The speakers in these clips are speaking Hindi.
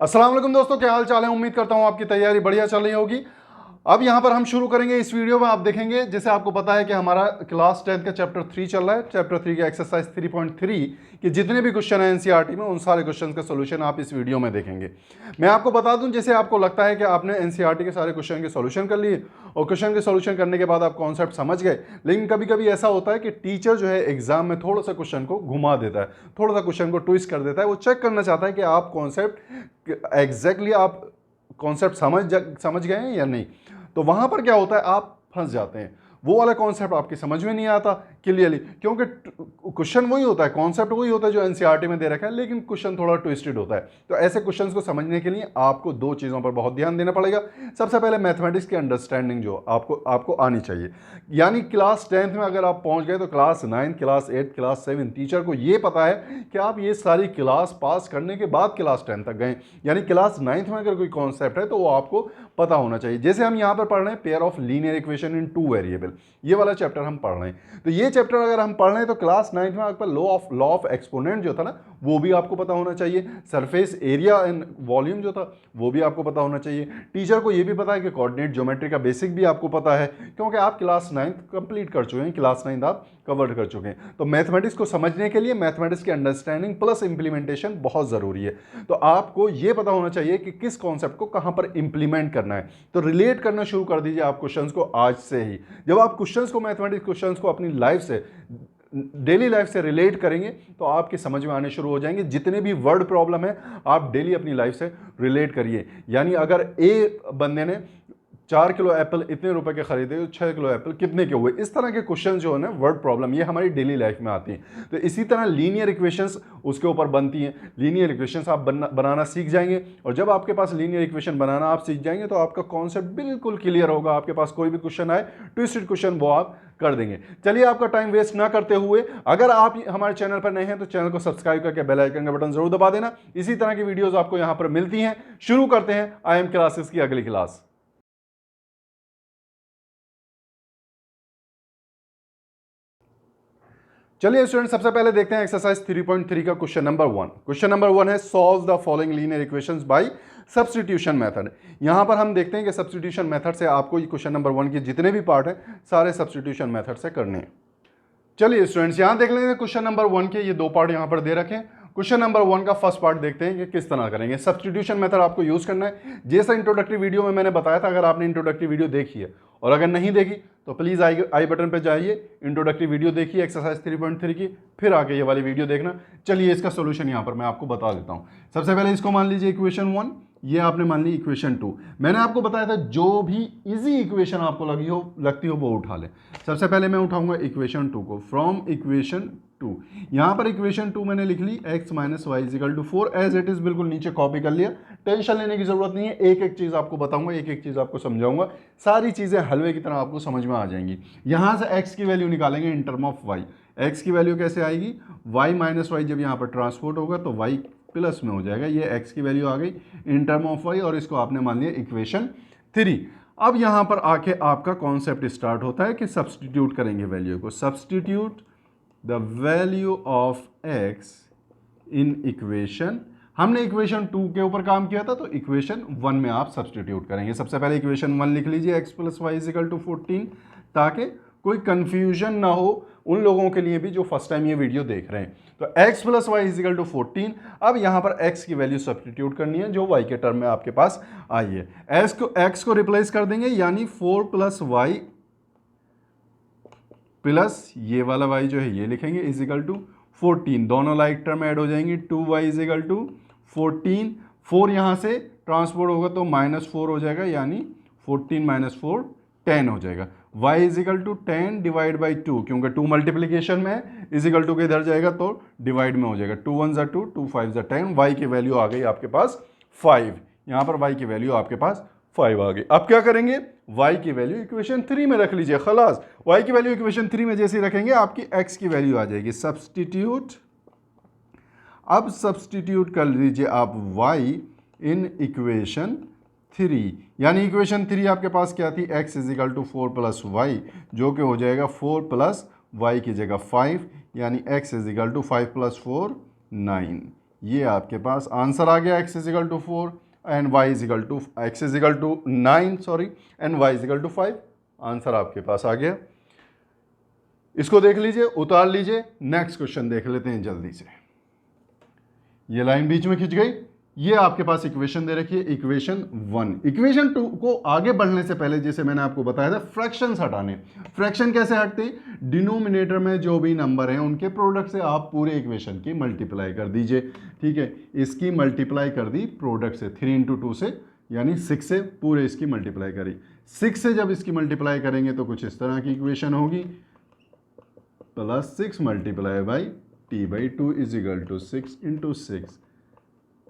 अस्सलाम वालेकुम दोस्तों, क्या हाल चाल है। उम्मीद करता हूं आपकी तैयारी बढ़िया चल रही होगी। अब यहां पर हम शुरू करेंगे। इस वीडियो में आप देखेंगे, जैसे आपको पता है कि हमारा क्लास 10 का चैप्टर 3 चल रहा है। चैप्टर 3 के एक्सरसाइज 3.3 के जितने भी क्वेश्चन हैं एनसीईआरटी में, उन सारे क्वेश्चन का सोल्यूशन आप इस वीडियो में देखेंगे। मैं आपको बता दूं, जैसे आपको लगता है कि आपने एनसीईआरटी के सारे क्वेश्चन के सोल्यूशन कर लिए और क्वेश्चन के सोल्यूशन करने के बाद आप कॉन्सेप्ट समझ गए, लेकिन कभी कभी ऐसा होता है कि टीचर जो है एग्जाम में थोड़ा सा क्वेश्चन को घुमा देता है, थोड़ा सा क्वेश्चन को ट्विस्ट कर देता है। वो चेक करना चाहता है कि आप कॉन्सेप्ट एग्जैक्टली आप कॉन्सेप्ट समझ गए हैं या नहीं। तो वहां पर क्या होता है, आप फंस जाते हैं। वो वाला कॉन्सेप्ट आपकी समझ में नहीं आता क्लियरली, क्योंकि क्वेश्चन वही होता है, कॉन्सेप्ट वही होता है जो एनसीईआरटी में दे रखा है, लेकिन क्वेश्चन थोड़ा ट्विस्टेड होता है। तो ऐसे क्वेश्चंस को समझने के लिए आपको दो चीज़ों पर बहुत ध्यान देना पड़ेगा। सबसे पहले मैथमेटिक्स की अंडरस्टैंडिंग जो आपको आनी चाहिए। यानी क्लास 10th में अगर आप पहुंच गए तो क्लास 9, क्लास 8, क्लास 7 टीचर को ये पता है कि आप ये सारी क्लास पास करने के बाद क्लास 10 तक गए। यानी क्लास 9th में अगर कोई कॉन्सेप्ट है तो वो आपको पता होना चाहिए। जैसे हम यहाँ पर पढ़ रहे हैं pair of linear equation in 2 variable, ये वाला चैप्टर हम पढ़ रहे हैं। तो ये चैप्टर अगर हम पढ़ रहे हैं तो क्लास 9th में आपका लॉ ऑफ एक्सपोनेंट जो था ना, वो भी आपको पता होना चाहिए। सरफेस एरिया एंड वॉल्यूम जो था वो भी आपको पता होना चाहिए। टीचर को ये भी पता है कि कोऑर्डिनेट ज्योमेट्री का बेसिक भी आपको पता है, क्योंकि आप क्लास 9th कंप्लीट कर चुके हैं, क्लास 9th आप कवर कर चुके हैं। तो मैथमेटिक्स को समझने के लिए मैथमेटिक्स की अंडरस्टैंडिंग प्लस इंप्लीमेंटेशन बहुत ज़रूरी है। तो आपको ये पता होना चाहिए कि किस कॉन्सेप्ट को कहाँ पर इंप्लीमेंट करना है। तो रिलेट करना शुरू कर दीजिए आप क्वेश्चंस को आज से ही। जब आप क्वेश्चंस को, मैथमेटिक्स क्वेश्चंस को अपनी लाइफ से, डेली लाइफ से रिलेट करेंगे तो आपके समझ में आने शुरू हो जाएंगे। जितने भी वर्ड प्रॉब्लम है आप डेली अपनी लाइफ से रिलेट करिए। यानी अगर ए बंदे ने 4 किलो एप्पल इतने रुपए के खरीदे तो 6 किलो एप्पल कितने के हुए, इस तरह के क्वेश्चन जो है ना, वर्ड प्रॉब्लम, ये हमारी डेली लाइफ में आती हैं। तो इसी तरह लीनियर इक्वेशंस उसके ऊपर बनती हैं। लीनियर इक्वेशंस आप बनाना सीख जाएंगे, और जब आपके पास लीनियर इक्वेशन बनाना आप सीख जाएंगे तो आपका कॉन्सेप्ट बिल्कुल क्लियर होगा। आपके पास कोई भी क्वेश्चन आए, ट्विस्टेड क्वेश्चन, वो आप कर देंगे। चलिए, आपका टाइम वेस्ट ना करते हुए, अगर आप हमारे चैनल पर नए हैं तो चैनल को सब्सक्राइब करके बेल आइकन का बटन जरूर दबा देना। इसी तरह की वीडियोस आपको यहां पर मिलती हैं। शुरू करते हैं IM क्लासेस की अगली क्लास। चलिए स्टूडेंट, सबसे पहले देखते हैं एक्सरसाइज 3.3 का क्वेश्चन नंबर 1। क्वेश्चन नंबर 1 है solve the following linear equations bye substitution method. यहां पर हम देखते हैं कि सब्स्टिट्यूशन मेथड से आपको ये क्वेश्चन नंबर 1 के जितने भी पार्ट हैं सारे सब्स्टिट्यूशन मेथड से करने हैं। चलिए स्टूडेंट्स, यहां देख लेंगे क्वेश्चन नंबर 1 के ये दो पार्ट यहां पर दे रखे हैं। क्वेश्चन नंबर 1 का फर्स्ट पार्ट देखते हैं कि किस तरह करेंगे। सब्स्टिट्यूशन मेथड आपको यूज करना है, जैसा इंट्रोडक्टरी वीडियो में मैंने बताया था। अगर आपने इंट्रोडक्टरी वीडियो देखी है और अगर नहीं देखी तो प्लीज आई बटन पे जाइए, इंट्रोडक्टरी वीडियो देखिए एक्सरसाइज 3.3 की, फिर आके ये वाली वीडियो देखना। चलिए, इसका सोल्यूशन यहां पर मैं आपको बता देता हूं। सबसे पहले इसको मान लीजिए इक्वेशन 1, ये आपने मान ली इक्वेशन 2। मैंने आपको बताया था जो भी इजी इक्वेशन आपको लगती हो वो उठा ले। सबसे पहले मैं उठाऊंगा इक्वेशन 2 को, फ्रॉम इक्वेशन 2। यहां पर इक्वेशन 2 मैंने लिख ली x - y = 4 as it is, बिल्कुल नीचे कॉपी कर लिया। टेंशन लेने की जरूरत नहीं है, एक एक चीज आपको बताऊंगा, एक एक चीज आपको समझाऊंगा, सारी चीजें हलवे की तरह आपको समझ में आ जाएंगी। यहां से x की वैल्यू निकालेंगे in term of y। x की वैल्यू कैसे आएगी, y - y जब यहां पर ट्रांसपोर्ट होगा तो y प्लस में हो जाएगा। ये x की वैल्यू आ गई इन टर्म ऑफ y, और इसको आपने मान लिया इक्वेशन 3। अब यहां पर आके आपका कॉन्सेप्ट स्टार्ट होता है कि सब्स्टिट्यूट करेंगे वैल्यू को। Substitute the value of x in equation, हमने इक्वेशन 2 के ऊपर काम किया था तो इक्वेशन 1 में आप सब्स्टिट्यूट करेंगे। सबसे पहले इक्वेशन 1 लिख लीजिए, x + y = 14, ताकि कोई कंफ्यूजन ना हो उन लोगों के लिए भी जो फर्स्ट टाइम ये वीडियो देख रहे हैं। तो x + y = 14। अब यहां पर x की वैल्यू सब्स्टिट्यूट करनी है जो y के टर्म में आपके पास आई है। x को रिप्लेस कर देंगे, यानी 4 + y प्लस ये वाला y जो है ये लिखेंगे इजिकल टू 14। दोनों लाइक टर्म ऐड हो जाएंगी, 2y = 14। 4 यहां से ट्रांसपोर्ट होगा तो -4 हो जाएगा, यानी 14 - 4 10 हो जाएगा। y = 10 डिवाइड बाई 2, क्योंकि 2 मल्टीप्लीकेशन में है, इजिकल टू के इधर जाएगा तो डिवाइड में हो जाएगा। 2 1 = 2, 2 5 = 10। y की वैल्यू आ गई आपके पास 5। यहां पर y की वैल्यू आपके पास 5 आ गई। अब क्या करेंगे, y की वैल्यू इक्वेशन 3 में रख लीजिए। खलास, y की वैल्यू इक्वेशन 3 में जैसे रखेंगे आपकी x की वैल्यू आ जाएगी। सब्स्टिट्यूट, अब सब्स्टिट्यूट कर लीजिए आप y इन इक्वेशन 3, यानी इक्वेशन 3 आपके पास क्या थी, x = 4 + y, जो कि हो जाएगा 4 + y की जगह 5, यानी x = 5 + 4 9। ये आपके पास आंसर आ गया। x is equal to 4 and y is equal to x is equal to 9 sorry and y is equal to 5। Answer आपके पास आ गया। इसको देख लीजिए, उतार लीजिए। नेक्स्ट क्वेश्चन देख लेते हैं जल्दी से। ये लाइन बीच में खिंच गई। ये आपके पास इक्वेशन दे रखी है, इक्वेशन 1। इक्वेशन 2 को आगे बढ़ने से पहले जैसे मैंने आपको बताया था फ्रैक्शंस हटाने। फ्रैक्शन कैसे हटते हैं? डिनोमिनेटर में जो भी नंबर हैं उनके प्रोडक्ट से आप पूरे इक्वेशन की मल्टीप्लाई कर दीजिए। ठीक है, इसकी मल्टीप्लाई कर दी प्रोडक्ट से, 3 इंटू 2 से, यानी 6 से पूरे इसकी मल्टीप्लाई करी। 6 से जब इसकी मल्टीप्लाई करेंगे तो कुछ इस तरह की इक्वेशन होगी, plus 6 multiply by t by 2 is equal to 6 into 6,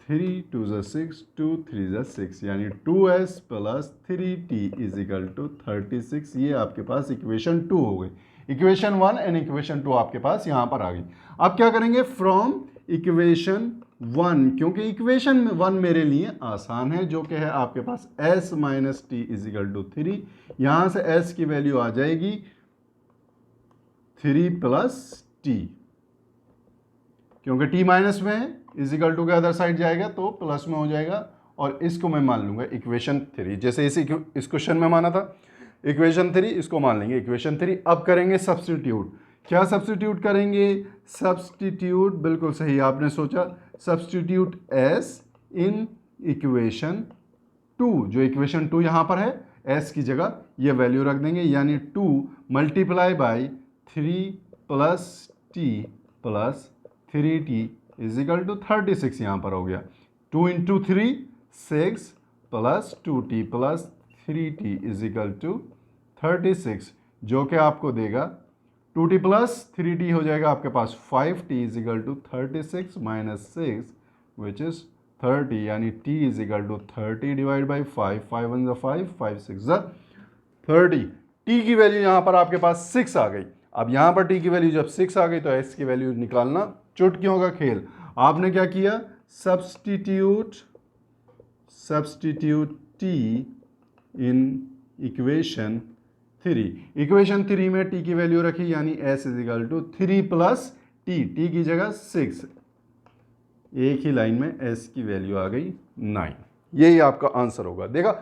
3 2 6, 2 3 6, यानी 2s plus 3t is equal to 36। ये आपके पास इक्वेशन 2 हो गई। इक्वेशन 1 एंड इक्वेशन 2 आपके पास यहाँ पर आ गई। अब क्या करेंगे? फ्रॉम इक्वेशन 1, क्योंकि इक्वेशन 1 मेरे लिए आसान है, जो कि है आपके पास s minus T is equal to 3। यहाँ से s की वैल्यू आ जाएगी 3 प्लस टी, क्योंकि t माइनस में है, इज इक्वल टू के अदर साइड जाएगा तो प्लस में हो जाएगा, और इसको मैं मान लूंगा इक्वेशन 3, जैसे इस क्वेश्चन में माना था इक्वेशन 3, इसको मान लेंगे इक्वेशन 3। अब करेंगे सब्स्टिट्यूट। क्या सब्स्टिट्यूट करेंगे? सब्स्टिट्यूट, बिल्कुल सही आपने सोचा, सब्स्टिट्यूट s इन इक्वेशन 2। जो इक्वेशन 2 यहाँ पर है, s की जगह ये वैल्यू रख देंगे, यानी 2 multiply by 3 plus T plus 3t is equal to 36 यहाँ पर हो गया। 2 into 3 6 plus 2t plus 3t is equal to 36, जो कि आपको देगा 2t प्लस 3t हो जाएगा आपके पास 5t is equal to 36 minus 6 which is 30, यानी t is equal to 30 divide by 5, 5 1 ज़ा 5, 5 6 ज़ा 30। t की वैल्यू यहाँ पर आपके पास 6 आ गई। अब यहाँ पर t की वैल्यू जब 6 आ गई तो s की वैल्यू निकालना चुटकियों का खेल। आपने क्या किया? Substitute t in equation 3। Equation 3 में t की वैल्यू रखी, यानी s is equal to 3 plus t की जगह 6, एक ही लाइन में s की वैल्यू आ गई 9। यही आपका आंसर होगा। देखा,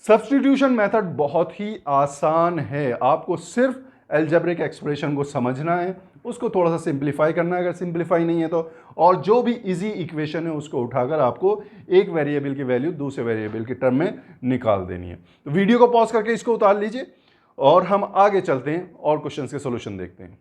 सब्स्टिट्यूशन मेथड बहुत ही आसान है, आपको सिर्फ एल्जेब्रिक एक्सप्रेशन को समझना है, उसको थोड़ा सा सिंप्लीफाई करना है, अगर सिंप्लीफाई नहीं है तो, और जो भी इजी इक्वेशन है उसको उठाकर आपको एक वेरिएबल की वैल्यू दूसरे वेरिएबल के टर्म में निकाल देनी है। तो वीडियो को पॉज करके इसको उतार लीजिए और हम आगे चलते हैं और क्वेश्चन के सोल्यूशन देखते हैं।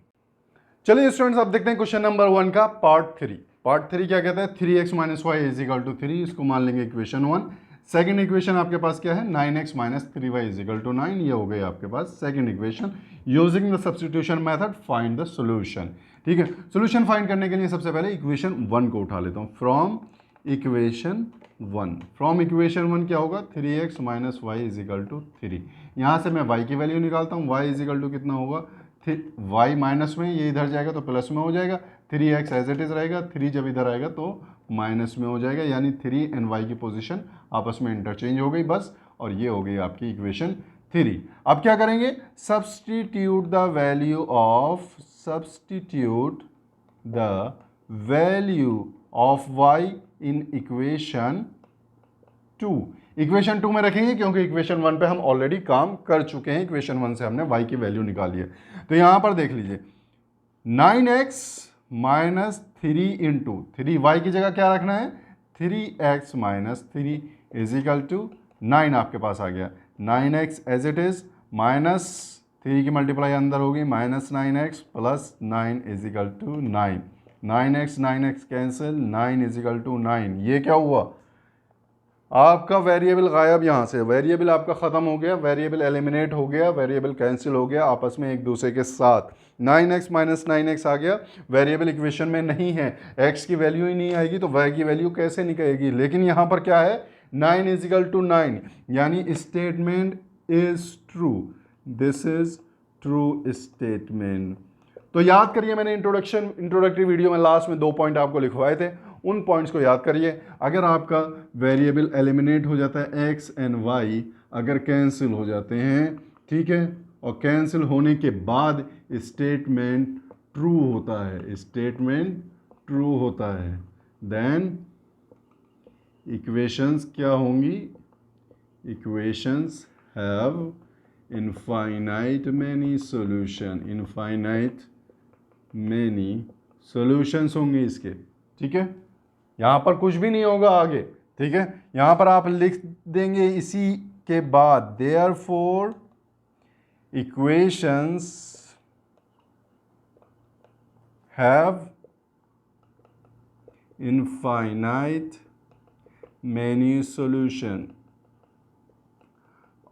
चलिए स्टूडेंट्स, अब देखते हैं क्वेश्चन नंबर 1 का पार्ट 3। पार्ट 3 क्या कहता है? 3x minus Y is equal to 3, इसको मान लेंगे इक्वेशन 1। सेकंड इक्वेशन आपके पास क्या है? 9x minus 3y is equal to 9, ये हो गई आपके पास second equation. Using the substitution method find the solution. ठीक है, सॉल्यूशन फाइंड करने के लिए सबसे पहले इक्वेशन 1 को उठा लेता हूँ। फ्रॉम इक्वेशन 1, फ्रॉम इक्वेशन 1 क्या होगा? 3x minus Y is equal to 3। यहाँ से मैं y की वैल्यू निकालता हूँ, y इज इक्वल टू कितना होगा? y माइनस में, ये इधर जाएगा तो प्लस में हो जाएगा, 3x एज इट इज़ रहेगा, 3 जब इधर आएगा तो माइनस में हो जाएगा, यानी 3 एंड y की पोजीशन आपस में इंटरचेंज हो गई बस, और ये हो गई आपकी इक्वेशन 3। अब क्या करेंगे? Substitute the value of y in equation 2। Equation 2 में रखेंगे क्योंकि इक्वेशन 1 पे हम ऑलरेडी काम कर चुके हैं। इक्वेशन 1 से हमने y की वैल्यू निकाली है। तो यहाँ पर देख लीजिए, 9x माइनस 3 इंटू 3, वाई की जगह क्या रखना है? 3x minus 3 is equal to 9 आपके पास आ गया। 9x as it is minus 3 की मल्टीप्लाई अंदर होगी, minus 9x plus 9 is equal to 9। 9x cancel, 9 is equal to 9। ये क्या हुआ? आपका वेरिएबल गायब, यहाँ से वेरिएबल आपका ख़त्म हो गया, वेरिएबल एलिमिनेट हो गया, वेरिएबल कैंसिल हो गया आपस में एक दूसरे के साथ। 9x माइनस 9x आ गया, वेरिएबल इक्वेशन में नहीं है, x की वैल्यू ही नहीं आएगी तो y की वैल्यू कैसे निकलेगी? लेकिन यहाँ पर क्या है? 9 इज इक्वल टू 9, यानी statement is true, this is true statement. तो याद करिए, मैंने इंट्रोडक्टरी वीडियो में लास्ट में 2 पॉइंट आपको लिखवाए थे, उन पॉइंट्स को याद करिए। अगर आपका वेरिएबल एलिमिनेट हो जाता है, x एंड y अगर कैंसिल हो जाते हैं, ठीक है, और कैंसिल होने के बाद स्टेटमेंट ट्रू होता है, स्टेटमेंट ट्रू होता है। देन इक्वेशंस क्या होंगी, equations have infinite many solution, infinite many solutions होंगे इसके, ठीक है। यहाँ पर कुछ भी नहीं होगा आगे, ठीक है। यहाँ पर आप लिख देंगे इसी के बाद therefore equations have infinite many solution.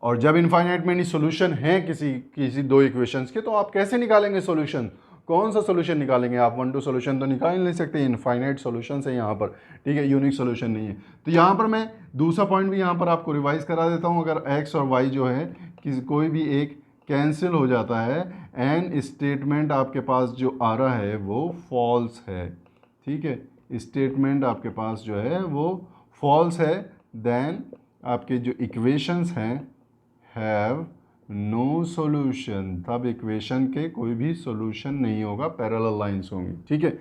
और जब इनफाइनाइट मैनी सॉल्यूशन है किसी दो इक्वेशंस के, तो आप कैसे निकालेंगे सॉल्यूशन, कौन सा सॉल्यूशन निकालेंगे आप, 1 2 सॉल्यूशन तो निकाल नहीं सकते, इनफाइनाइट सॉल्यूशंस है यहाँ पर, ठीक है, यूनिक सॉल्यूशन नहीं है। तो यहाँ पर मैं दूसरा पॉइंट भी यहाँ पर आपको रिवाइज करा देता हूँ। अगर x और y जो है कोई भी एक कैंसिल हो जाता है एंड स्टेटमेंट आपके पास जो आ रहा है वो फॉल्स है, ठीक है, स्टेटमेंट आपके पास जो है वो फॉल्स है, देन आपके जो इक्वेशंस हैं हैव नो सॉल्यूशन, तब इक्वेशन के कोई भी सॉल्यूशन नहीं होगा, पैरेलल लाइंस होंगी, ठीक है।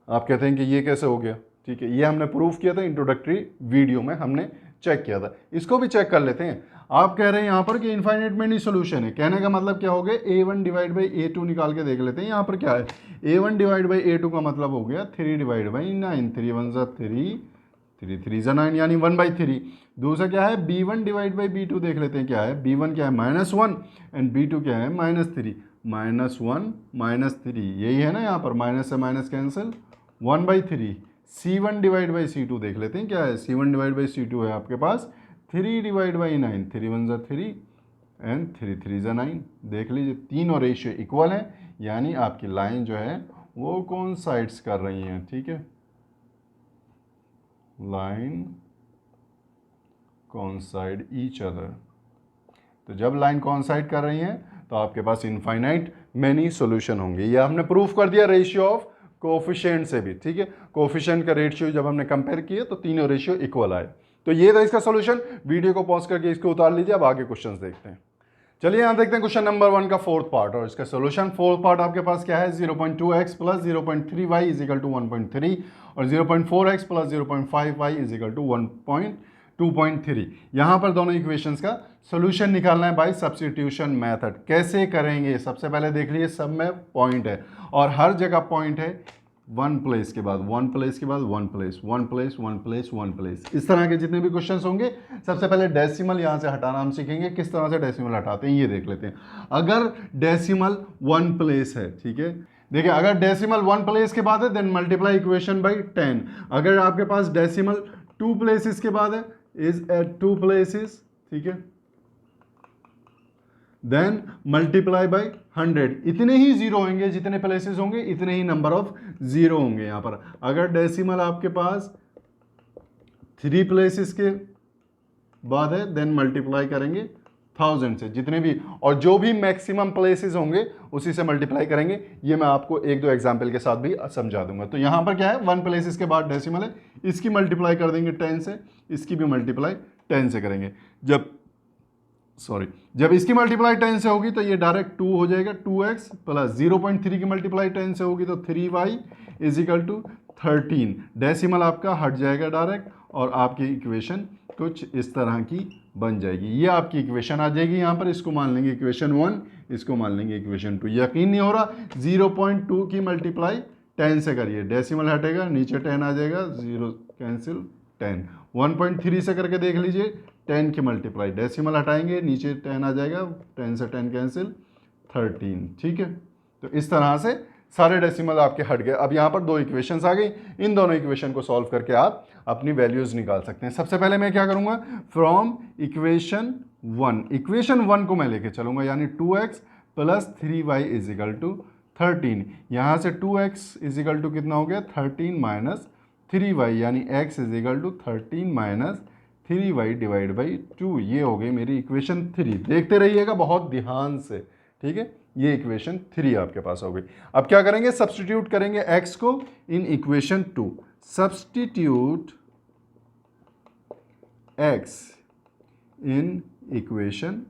आप कहते हैं कि ये कैसे हो गया, ठीक है, ये हमने प्रूफ किया था इंट्रोडक्टरी वीडियो में, हमने चेक किया था, इसको भी चेक कर लेते हैं। आप कह रहे हैं यहाँ पर कि इनफाइनाइट मैनी सॉल्यूशन है, कहने का मतलब क्या हो गया, a1 डिवाइड बाई a2 निकाल के देख लेते हैं। यहाँ पर क्या है, a1 डिवाइड बाई a2 का मतलब हो गया 3 डिवाइड बाई 9, 3 1 ज़ा 3, 3 3 ज़ा 9 यानी 1/3। दूसरा क्या है, b1 डिवाइड बाई b2 देख लेते हैं क्या है, b1 क्या है -1 एंड b2 क्या है -3, -1 -3 यही है ना, यहाँ पर माइनस से minus cancel, 1/3। c1 divide by c2 देख लेते हैं क्या है, c1 डिवाइड बाई c2 है आपके पास 3 डिवाइड बाई 9, 3 1 ज़ा 3 एंड 3 3 ज़ा 9। देख लीजिए तीनों रेशियो इक्वल हैं, यानी आपकी लाइन जो है वो कौन साइड्स कर रही हैं, ठीक है, लाइन कॉन्साइड ईच अदर। तो जब लाइन कॉन्साइड कर रही हैं तो आपके पास इनफाइनाइट मैनी सॉल्यूशन होंगे। ये हमने प्रूफ कर दिया रेशियो ऑफ कोफिशिएंट से भी, ठीक है, कोफिशिएंट का रेशियो जब हमने कंपेयर किए तो तीनों रेशियो इक्वल आए। तो ये था इसका सॉल्यूशन। वीडियो को पॉज करके इसको उतार लीजिए, अब आगे क्वेश्चंस देखते हैं। चलिए यहाँ देखते हैं क्वेश्चन नंबर 1 का फोर्थ पार्ट, और इसका सॉल्यूशन फोर्थ पार्ट आपके पास क्या है, 0.2x plus 0.3y is equal to 1.3 और 0.4x plus 0.5y is equal to 2.3। यहाँ पर दोनों इक्वेशंस का सॉल्यूशन निकालना है बाय सब्स्टिट्यूशन मेथड। कैसे करेंगे, सबसे पहले देख लीजिए सब में पॉइंट है और हर जगह पॉइंट है 1 प्लेस के बाद 1 प्लेस के बाद 1 प्लेस 1 प्लेस 1 प्लेस 1 प्लेस। इस तरह के जितने भी क्वेश्चंस होंगे, सबसे पहले डेसिमल यहाँ से हटाना हम सीखेंगे, किस तरह से डेसिमल हटाते हैं ये देख लेते हैं। अगर डेसिमल 1 प्लेस है, ठीक है, देखिए अगर डेसिमल 1 प्लेस के बाद है देन मल्टीप्लाई इक्वेशन बाई 10। अगर आपके पास डेसिमल 2 प्लेसेस के बाद है, इज एट 2 प्लेसेस, ठीक है, देन मल्टीप्लाई बाई 100। इतने ही जीरो होंगे, जितने प्लेसेस होंगे इतने ही नंबर ऑफ जीरो होंगे यहाँ पर। अगर डेसिमल आपके पास 3 प्लेसेस के बाद है देन मल्टीप्लाई करेंगे 1000 से, जितने भी, और जो भी मैक्सिमम प्लेसेस होंगे उसी से मल्टीप्लाई करेंगे। ये मैं आपको 1-2 एग्जाम्पल के साथ भी समझा दूंगा। तो यहाँ पर क्या है, 1 प्लेसेस के बाद डेसिमल है, इसकी मल्टीप्लाई कर देंगे 10 से, इसकी भी मल्टीप्लाई 10 से करेंगे। जब इसकी मल्टीप्लाई 10 से होगी तो ये डायरेक्ट 2 हो जाएगा, 2x प्लस 0.3 की मल्टीप्लाई 10 से होगी तो 3y is equal to 13। Decimal आपका हट जाएगा डायरेक्ट और आपकी इक्वेशन कुछ इस तरह की बन जाएगी। ये आपकी इक्वेशन आ जाएगी यहाँ पर, इसको मान लेंगे इक्वेशन 1, इसको मान लेंगे इक्वेशन 2। यकीन नहीं हो रहा, 0.2 की मल्टीप्लाई 10 से करिए, डेसिमल हटेगा, नीचे 10 आ जाएगा, 0 कैंसिल 10। 1.3 से करके देख लीजिए, 10 की मल्टीप्लाई, डेसिमल हटाएंगे, नीचे 10 आ जाएगा, 10 से 10 कैंसिल 13, ठीक है। तो इस तरह से सारे डेसिमल आपके हट गए। अब यहाँ पर 2 इक्वेशंस आ गई, इन दोनों इक्वेशन को सॉल्व करके आप अपनी वैल्यूज निकाल सकते हैं। सबसे पहले मैं क्या करूँगा, फ्रॉम इक्वेशन 1 को मैं लेके चलूँगा, यानी 2x plus 3y is equal to 13। यहाँ से 2x इज इक्वल टू कितना हो गया, 13 माइनस 3y, यानी x is equal to 13 minus 3y divide by 2। ये हो गई मेरी इक्वेशन 3। देखते रहिएगा बहुत ध्यान से, ठीक है, ये इक्वेशन 3 आपके पास हो गई। अब क्या करेंगे, सब्स्टिट्यूट करेंगे x को इन equation 2। Substitute x in equation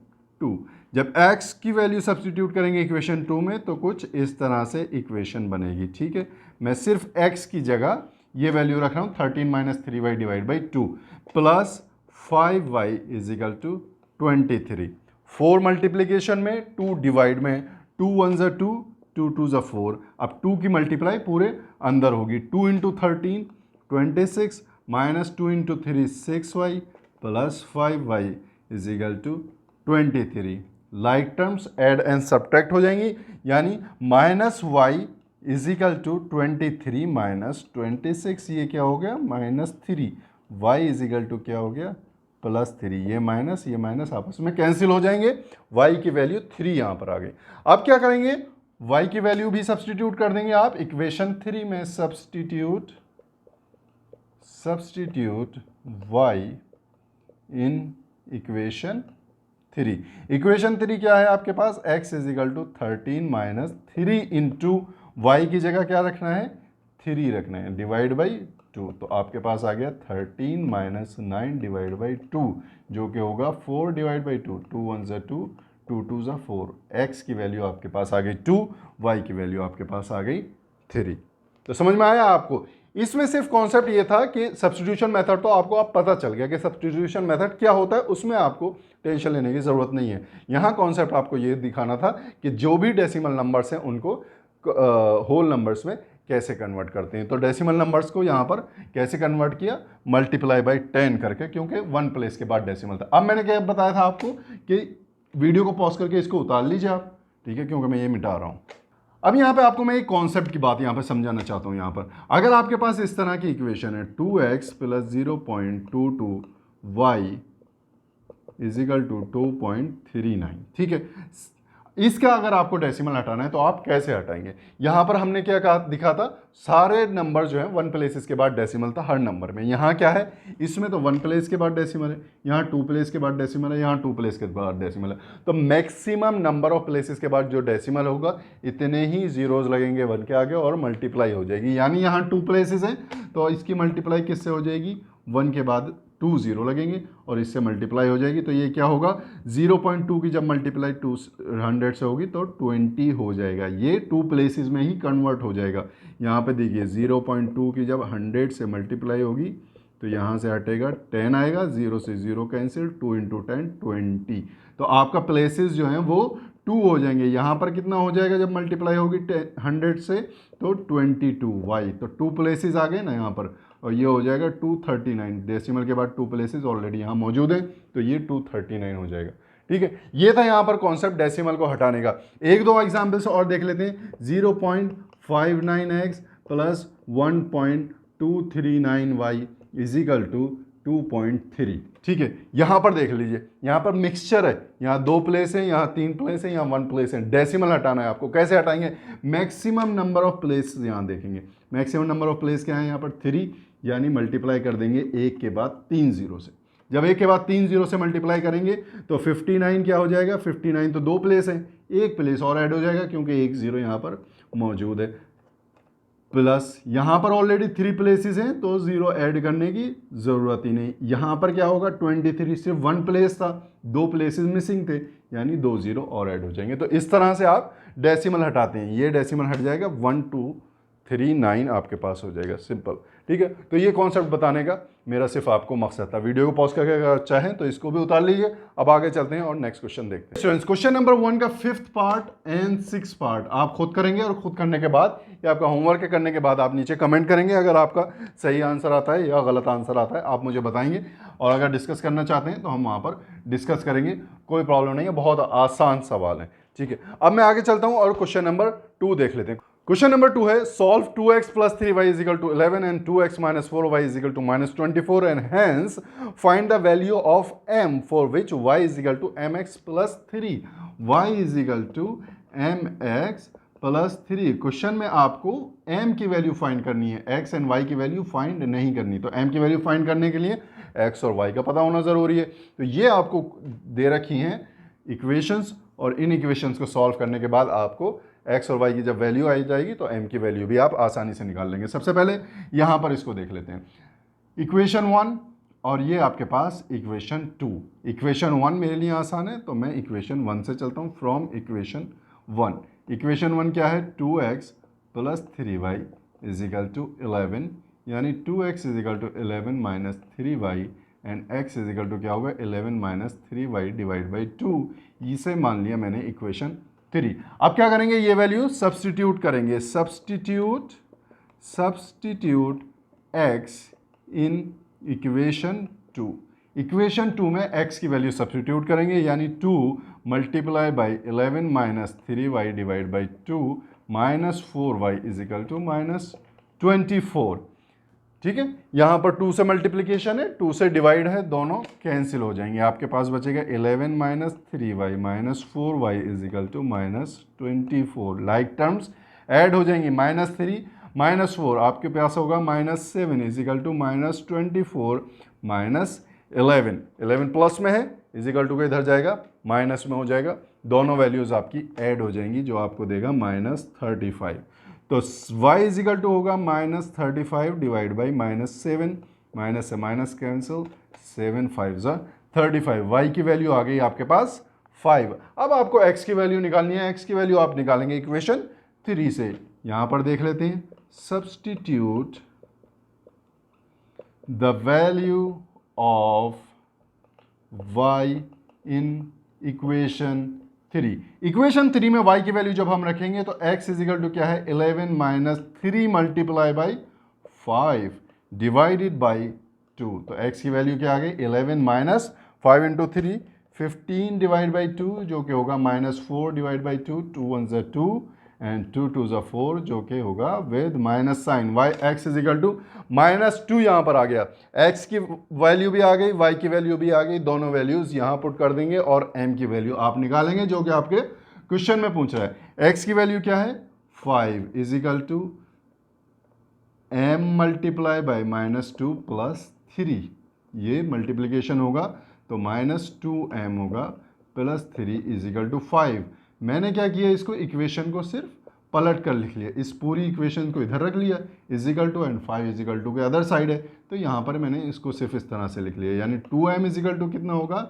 2। जब x की वैल्यू सब्स्टिट्यूट करेंगे इक्वेशन 2 में तो कुछ इस तरह से इक्वेशन बनेगी, ठीक है। मैं सिर्फ x की जगह ये वैल्यू रख रहा हूँ 13 minus 3y divide by 2 plus 5y is equal to 23। 4 multiplication में, 2 डिवाइड में, 2 1 ज़ा 2, 2 2 ज़ा 4। अब 2 की मल्टीप्लाई पूरे अंदर होगी, 2 into 13 26 minus 2 into 3 6y plus 5y is equal to 23। Like terms add and subtract हो जाएंगी, यानी minus Y is equal to 23 minus 26, ये क्या हो गया -3। वाई इज इक्वल टू क्या हो गया +3। ये माइनस आपस में कैंसिल हो जाएंगे, वाई की वैल्यू 3 यहाँ पर आ गई। अब क्या करेंगे, वाई की वैल्यू भी सब्स्टिट्यूट कर देंगे आप इक्वेशन 3 में। Substitute Y in equation 3। Equation 3 क्या है आपके पास, x is equal to 13 minus 3 into Y की जगह क्या रखना है 3 रखना है डिवाइड बाई 2। तो आपके पास आ गया 13 माइनस 9 डिवाइड बाई 2 जो कि होगा 4 डिवाइड बाई 2। 2 1 ज़ा 2, 2 2 ज़ा 4। x की वैल्यू आपके पास आ गई 2, y की वैल्यू आपके पास आ गई 3। तो समझ में आया आपको। इसमें सिर्फ कॉन्सेप्ट ये था कि सब्स्टिट्यूशन मेथड तो आपको आप पता चल गया कि सब्स्टिट्यूशन मेथड क्या होता है, उसमें आपको टेंशन लेने की ज़रूरत नहीं है। यहाँ कॉन्सेप्ट आपको ये दिखाना था कि जो भी डेसिमल नंबर्स हैं उनको होल नंबर्स में कैसे कन्वर्ट करते हैं। तो डेसिमल नंबर्स को यहाँ पर कैसे कन्वर्ट किया, मल्टीप्लाई बाई 10 करके, क्योंकि 1 प्लेस के बाद डेसिमल था। अब मैंने क्या बताया था आपको कि वीडियो को पॉज करके इसको उतार लीजिए आप, ठीक है, क्योंकि मैं ये मिटा रहा हूँ। अब यहाँ पे आपको मैं एक कॉन्सेप्ट की बात यहाँ पे समझाना चाहता हूँ। यहाँ पर अगर आपके पास इस तरह की इक्वेशन है 2x plus 0.22 y is equal to 2.39, ठीक है। इसका अगर आपको डेसिमल हटाना है तो आप कैसे हटाएंगे। यहाँ पर हमने क्या कहा दिखा था, सारे नंबर जो है 1 प्लेसेस के बाद डेसिमल था हर नंबर में। यहाँ क्या है, इसमें तो 1 प्लेस के बाद डेसिमल है, यहाँ 2 प्लेस के बाद डेसिमल है, यहाँ 2 प्लेस के बाद डेसिमल है। तो मैक्सिमम नंबर ऑफ प्लेसेस के बाद जो डेसिमल होगा इतने ही जीरोज लगेंगे 1 के आगे और मल्टीप्लाई हो जाएगी। यानी यहाँ 2 प्लेसेस हैं तो इसकी मल्टीप्लाई किससे हो जाएगी, 1 के बाद 2 0 लगेंगे और इससे मल्टीप्लाई हो जाएगी। तो ये क्या होगा, 0.2 की जब मल्टीप्लाई 200 से होगी तो 20 हो जाएगा। ये 2 प्लेसेस में ही कन्वर्ट हो जाएगा। यहाँ पे देखिए 0.2 की जब 100 से मल्टीप्लाई होगी तो यहाँ से हटेगा 10 आएगा, 0 से 0 कैंसिल, 2 इंटू 10 20। तो आपका प्लेसेस जो हैं वो 2 हो जाएंगे। यहाँ पर कितना हो जाएगा जब मल्टीप्लाई होगी 100 से, तो 22y। तो 2 प्लेसेस आ गए ना यहाँ पर, और ये हो जाएगा 239। डेसिमल के बाद 2 प्लेसेस ऑलरेडी यहाँ मौजूद हैं तो ये 239 हो जाएगा, ठीक है। ये था यहाँ पर कॉन्सेप्ट डेसिमल को हटाने का। एक दो एग्जाम्पल्स और देख लेते हैं। 0.59x plus 1.239y is equal to 2.3, ठीक है। यहाँ पर देख लीजिए, यहाँ पर मिक्सचर है, यहाँ 2 प्लेस है, यहाँ 3 प्लेस है, यहाँ 1 प्लेस है। डेसिमल हटाना है आपको, कैसे हटाएंगे, मैक्सिमम नंबर ऑफ प्लेस यहाँ देखेंगे। मैक्सिमम नंबर ऑफ प्लेस क्या है यहाँ पर 3, यानी मल्टीप्लाई कर देंगे 1 के बाद 3 0 से। जब 1 के बाद 3 0 से मल्टीप्लाई करेंगे तो 59 क्या हो जाएगा, 59 तो 2 प्लेस है, 1 प्लेस और ऐड हो जाएगा क्योंकि 1 0 यहाँ पर मौजूद है, प्लस यहाँ पर ऑलरेडी 3 प्लेसेस हैं तो 0 ऐड करने की ज़रूरत ही नहीं। यहाँ पर क्या होगा, 23 सिर्फ 1 प्लेस था, 2 प्लेसेस मिसिंग थे, यानी 2 0 और ऐड हो जाएंगे। तो इस तरह से आप डेसिमल हटाते हैं। ये डेसिमल हट जाएगा, 1239 आपके पास हो जाएगा, सिंपल, ठीक है। तो ये कॉन्सेप्ट बताने का मेरा सिर्फ आपको मकसद था। वीडियो को पॉज करके अगर चाहें तो इसको भी उतार लीजिए। अब आगे चलते हैं और नेक्स्ट क्वेश्चन देखते हैं। स्टूडेंट्स, क्वेश्चन नंबर 1 का 5th part and 6th part आप खुद करेंगे और खुद करने के बाद या आपका होमवर्क करने के बाद आप नीचे कमेंट करेंगे। अगर आपका सही आंसर आता है या गलत आंसर आता है आप मुझे बताएंगे, और अगर डिस्कस करना चाहते हैं तो हम वहाँ पर डिस्कस करेंगे, कोई प्रॉब्लम नहीं है। बहुत आसान सवाल है, ठीक है। अब मैं आगे चलता हूँ और क्वेश्चन नंबर 2 देख लेते हैं। क्वेश्चन नंबर 2 है, solve 2x plus 3y is equal to 11 and 2x minus 4y is equal to minus 24 and hence find the value of m for which y is equal to mx plus 3। y is equal to mx plus 3। Question में आपको m की वैल्यू फाइंड करनी है, x एंड y की वैल्यू फाइंड नहीं करनी। तो m की वैल्यू फाइंड करने के लिए x और y का पता होना ज़रूरी है। तो ये आपको दे रखी हैं इक्वेशंस, और इन इक्वेशंस को सॉल्व करने के बाद आपको x और y की जब वैल्यू आई जाएगी तो m की वैल्यू भी आप आसानी से निकाल लेंगे। सबसे पहले यहाँ पर इसको देख लेते हैं। इक्वेशन 1, और ये आपके पास इक्वेशन 2। इक्वेशन 1 मेरे लिए आसान है तो मैं इक्वेशन 1 से चलता हूँ। फ्रॉम इक्वेशन 1, इक्वेशन 1 क्या है, 2x plus 3y is equal to 11, यानी 2x is equal to 11 minus 3y and x is equal to क्या होगा 11 माइनस 3y डिवाइड बाई 2। इसे मान लिया मैंने इक्वेशन 3। अब क्या करेंगे, ये वैल्यू सब्सटीट्यूट करेंगे। Substitute x in equation 2। Equation 2 में x की वैल्यू सब्सटीट्यूट करेंगे, यानी 2 multiply by 11 minus 3y divide by 2 minus 4y is equal to minus 24। ठीक है, यहाँ पर 2 से मल्टीप्लीकेशन है, 2 से डिवाइड है, दोनों कैंसिल हो जाएंगे। आपके पास बचेगा 11 minus 3y minus 4y is equal to minus 24। Like terms add हो जाएंगी, माइनस 3 माइनस 4 आपके पास होगा minus 7 is equal to minus 24 minus 11 plus में है, इज इक्वल टू का इधर जाएगा माइनस में हो जाएगा, दोनों वैल्यूज़ आपकी ऐड हो जाएंगी जो आपको देगा माइनस 35। तो y इज इक्वल टू होगा minus 35 divide by minus 7, minus से माइनस कैंसिल, 7 5 ज़ा 35। y की वैल्यू आ गई आपके पास 5। अब आपको x की वैल्यू निकालनी है। x की वैल्यू आप निकालेंगे इक्वेशन 3 से। यहाँ पर देख लेते हैं, substitute the value of y in equation 3। Equation 3 में y की वैल्यू जब हम रखेंगे तो x इज इक्वल टू क्या है 11 minus 3 multiply by 5 divided by 2। तो x की वैल्यू क्या आ गई 11 माइनस 5 इंटू 3 15 डिवाइड बाई 2 जो कि होगा माइनस 4 डिवाइड बाई 2, 2 1 ज़ा 2 एंड 2 2 ज़ा 4 जो कि होगा with minus sign. y x is equal to minus 2 यहाँ पर आ गया। x की वैल्यू भी आ गई, y की वैल्यू भी आ गई, दोनों वैल्यूज़ यहाँ पुट कर देंगे और m की वैल्यू आप निकालेंगे जो कि आपके क्वेश्चन में पूछ रहा है। x की वैल्यू क्या है 5 is equal to m multiply by minus 2 plus 3, ये मल्टीप्लीकेशन होगा तो माइनस 2m होगा प्लस 3 इज इक्वल टू 5। मैंने क्या किया, इसको इक्वेशन को सिर्फ पलट कर लिख लिया, इस पूरी इक्वेशन को इधर रख लिया, is equal to and 5 is equal to के अदर साइड है, तो यहाँ पर मैंने इसको सिर्फ इस तरह से लिख लिया, यानी 2m इज इक्वल टू कितना होगा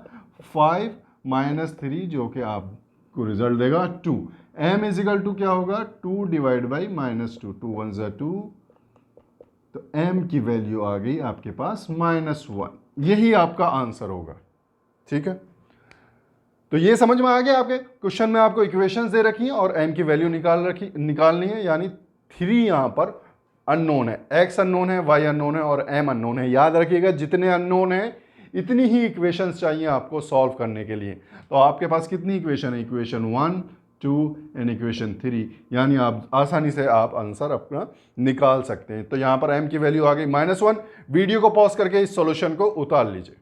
5 माइनस 3 जो कि आपको रिजल्ट देगा 2। m इज इक्वल टू क्या होगा 2 डिवाइड बाई माइनस 2, 2 1 ज़ा 2, तो m की वैल्यू आ गई आपके पास माइनस 1। यही आपका आंसर होगा। ठीक है, तो ये समझ में आ गया। आपके क्वेश्चन में आपको इक्वेशंस दे रखी हैं और m की वैल्यू निकालनी है, यानी 3 यहाँ पर अननोन है, x अननोन है, y अननोन है और m अननोन है। याद रखिएगा जितने अननोन है इतनी ही इक्वेशंस चाहिए आपको सॉल्व करने के लिए। तो आपके पास कितनी इक्वेशन है, इक्वेशन 1 2 एंड इक्वेशन 3, यानी आप आसानी से आप आंसर अपना निकाल सकते हैं। तो यहाँ पर m की वैल्यू आ गई -1। वीडियो को पॉज करके इस सॉल्यूशन को उतार लीजिए।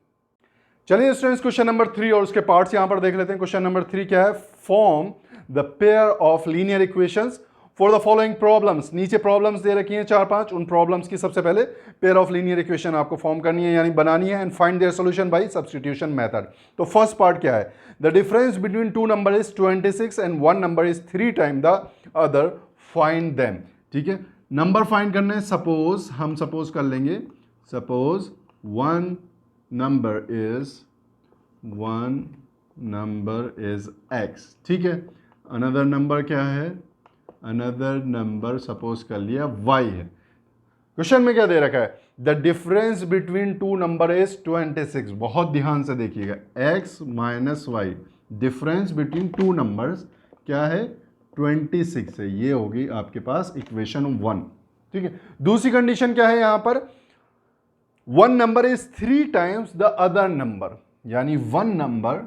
चलिए स्टूडेंट्स क्वेश्चन नंबर 3 और उसके पार्ट्स यहां पर देख लेते हैं। क्वेश्चन नंबर 3 क्या है, form the pair of linear equations for the following problems. नीचे प्रॉब्लम्स दे रखी हैं 4-5, उन प्रॉब्लम्स की सबसे पहले पेयर ऑफ लीनियर इक्वेशन आपको फॉर्म करनी है, यानी बनानी है, and find their solution bye substitution method. तो फर्स्ट पार्ट क्या है, the difference between two number is 26 and one number is 3 time the other, find them. ठीक है, नंबर फाइंड करने, सपोज हम सपोज कर लेंगे, suppose one number is x। ठीक है, अनदर नंबर क्या है, अनदर नंबर सपोज कर लिया y है। क्वेश्चन में क्या दे रखा है, the difference between two number is 26। बहुत ध्यान से देखिएगा, x माइनस वाई, डिफरेंस बिटवीन टू नंबर्स क्या है 26 है, ये होगी आपके पास इक्वेशन 1। ठीक है, दूसरी कंडीशन क्या है यहाँ पर, one number is 3 times the other number, यानी one number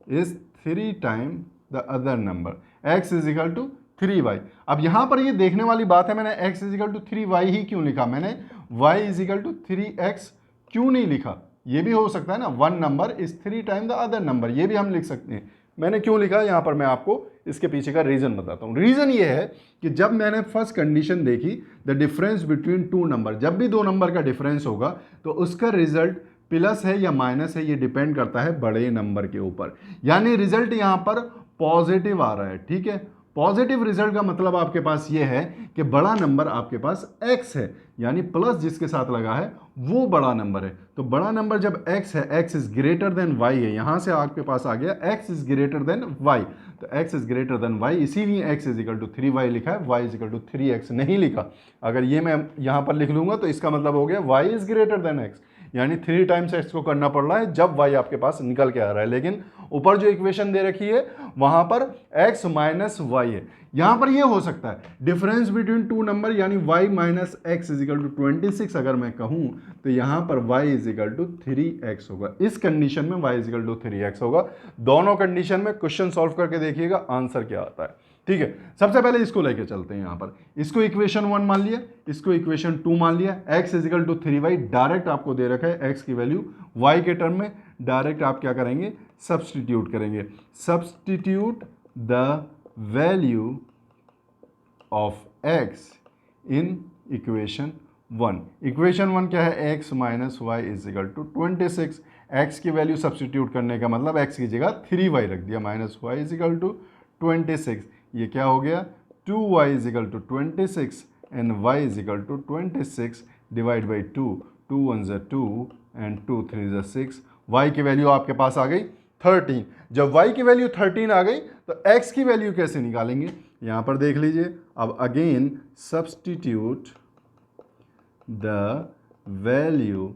is 3 time the other number, x is equal to 3y। अब यहां पर ये देखने वाली बात है, मैंने x is equal to 3y ही क्यों लिखा, मैंने y is equal to 3x क्यों नहीं लिखा। ये भी हो सकता है ना, one number is 3 time the other number, ये भी हम लिख सकते हैं। मैंने क्यों लिखा यहां पर मैं आपको इसके पीछे का रीजन बताता हूं। रीजन ये है कि जब मैंने फर्स्ट कंडीशन देखी, the difference between two number, जब भी दो नंबर का डिफरेंस होगा तो उसका रिजल्ट प्लस है या माइनस है, ये डिपेंड करता है बड़े नंबर के ऊपर, यानी रिजल्ट यहां पर पॉजिटिव आ रहा है। ठीक है, पॉजिटिव रिजल्ट का मतलब आपके पास ये है कि बड़ा नंबर आपके पास x है, यानी प्लस जिसके साथ लगा है वो बड़ा नंबर है। तो बड़ा नंबर जब x है, x is greater than y है, यहां से आपके पास आ गया x is greater than y, तो x is greater than y, इसीलिए x is equal to 3y लिखा है, y is equal to 3x नहीं लिखा। अगर ये मैं यहां पर लिख लूंगा तो इसका मतलब हो गया y is greater then x, यानी 3 टाइम्स x को करना पड़ रहा है जब y आपके पास निकल के आ रहा है। लेकिन ऊपर जो इक्वेशन दे रखी है वहां पर x माइनस y है। यहां पर ये हो सकता है डिफरेंस बिटवीन टू नंबर, यानी y minus X is equal to 26 अगर मैं कहूं तो यहां पर y is equal to 3x होगा। इस कंडीशन में y is equal to 3x होगा। दोनों कंडीशन में क्वेश्चन सॉल्व करके देखिएगा आंसर क्या आता है। ठीक है, सबसे पहले इसको लेके चलते हैं। यहां पर इसको इक्वेशन 1 मान लिया, इसको इक्वेशन 2 मान लिया। x is equal to 3y direct आपको दे रखा है, x की वैल्यू y के टर्म में डायरेक्ट आप क्या करेंगे, सब्सटीट्यूट करेंगे। Substitute the value of x in equation 1। Equation 1 क्या है, x minus Y is equal to 26। x की वैल्यू सब्सटीट्यूट करने का मतलब x की जगह 3y रख दिया, minus Y is equal to 26। ये क्या हो गया, 2y is equal to 26 and y is equal to 26 divide by 2, 2 1 ज़ा 2 एंड 2 3 ज़ा 6। y की वैल्यू आपके पास आ गई 13। जब y की वैल्यू 13 आ गई तो x की वैल्यू कैसे निकालेंगे, यहां पर देख लीजिए। अब again substitute the value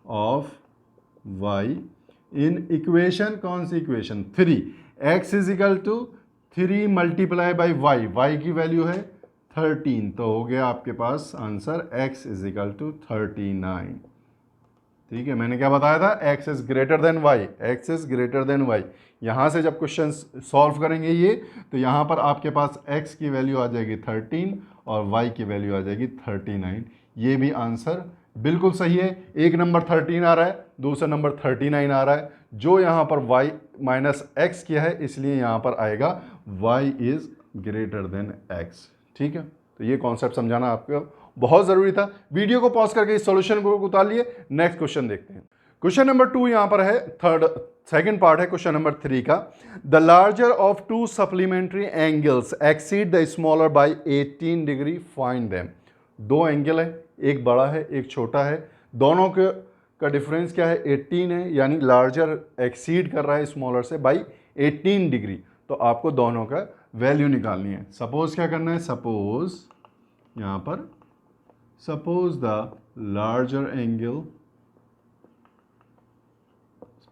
of y in equation, कौन सी equation, 3। x is equal to 3 multiply by y की वैल्यू है 13, तो हो गया आपके पास answer x is equal to 39। ठीक है, मैंने क्या बताया था, x is greater than y, x is greater than y। यहाँ से जब क्वेश्चन सॉल्व करेंगे ये, तो यहाँ पर आपके पास x की वैल्यू आ जाएगी 13 और y की वैल्यू आ जाएगी 39। ये भी आंसर बिल्कुल सही है। एक नंबर 13 आ रहा है, दूसरा नंबर 39 आ रहा है। जो यहाँ पर y माइनस एक्स किया है इसलिए यहाँ पर आएगा y is greater then x। ठीक है, तो ये कॉन्सेप्ट समझाना आपको बहुत ज़रूरी था। वीडियो को पॉज करके इस सॉल्यूशन को उतार लिए। नेक्स्ट क्वेश्चन देखते हैं। क्वेश्चन नंबर 2 यहाँ पर है, सेकंड पार्ट है क्वेश्चन नंबर 3 का। The larger of to supplementary angles exceed the smaller by 18 degree, find them. दो एंगल है, एक बड़ा है एक छोटा है, दोनों का डिफरेंस क्या है, 18 है, यानी लार्जर एक्सीड कर रहा है स्मॉलर से बाई 18 डिग्री। तो आपको दोनों का वैल्यू निकालनी है। सपोज क्या करना है, सपोज यहाँ पर सपोज द लार्जर एंगल,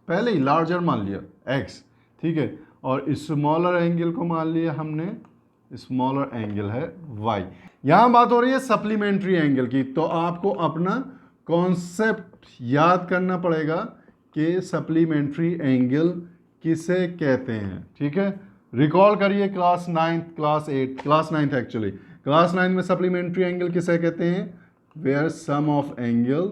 पहले ही लार्जर मान लिया x, ठीक है, और स्मॉलर एंगल को मान लिया हमने, स्मॉलर एंगल है y। यहाँ बात हो रही है सप्लीमेंट्री एंगल की, तो आपको अपना कॉन्सेप्ट याद करना पड़ेगा कि सप्लीमेंट्री एंगल किसे कहते हैं। ठीक है, रिकॉल करिए class 9th, class 9th actually, class 9 में सप्लीमेंट्री एंगल किसे कहते हैं, where sum of angle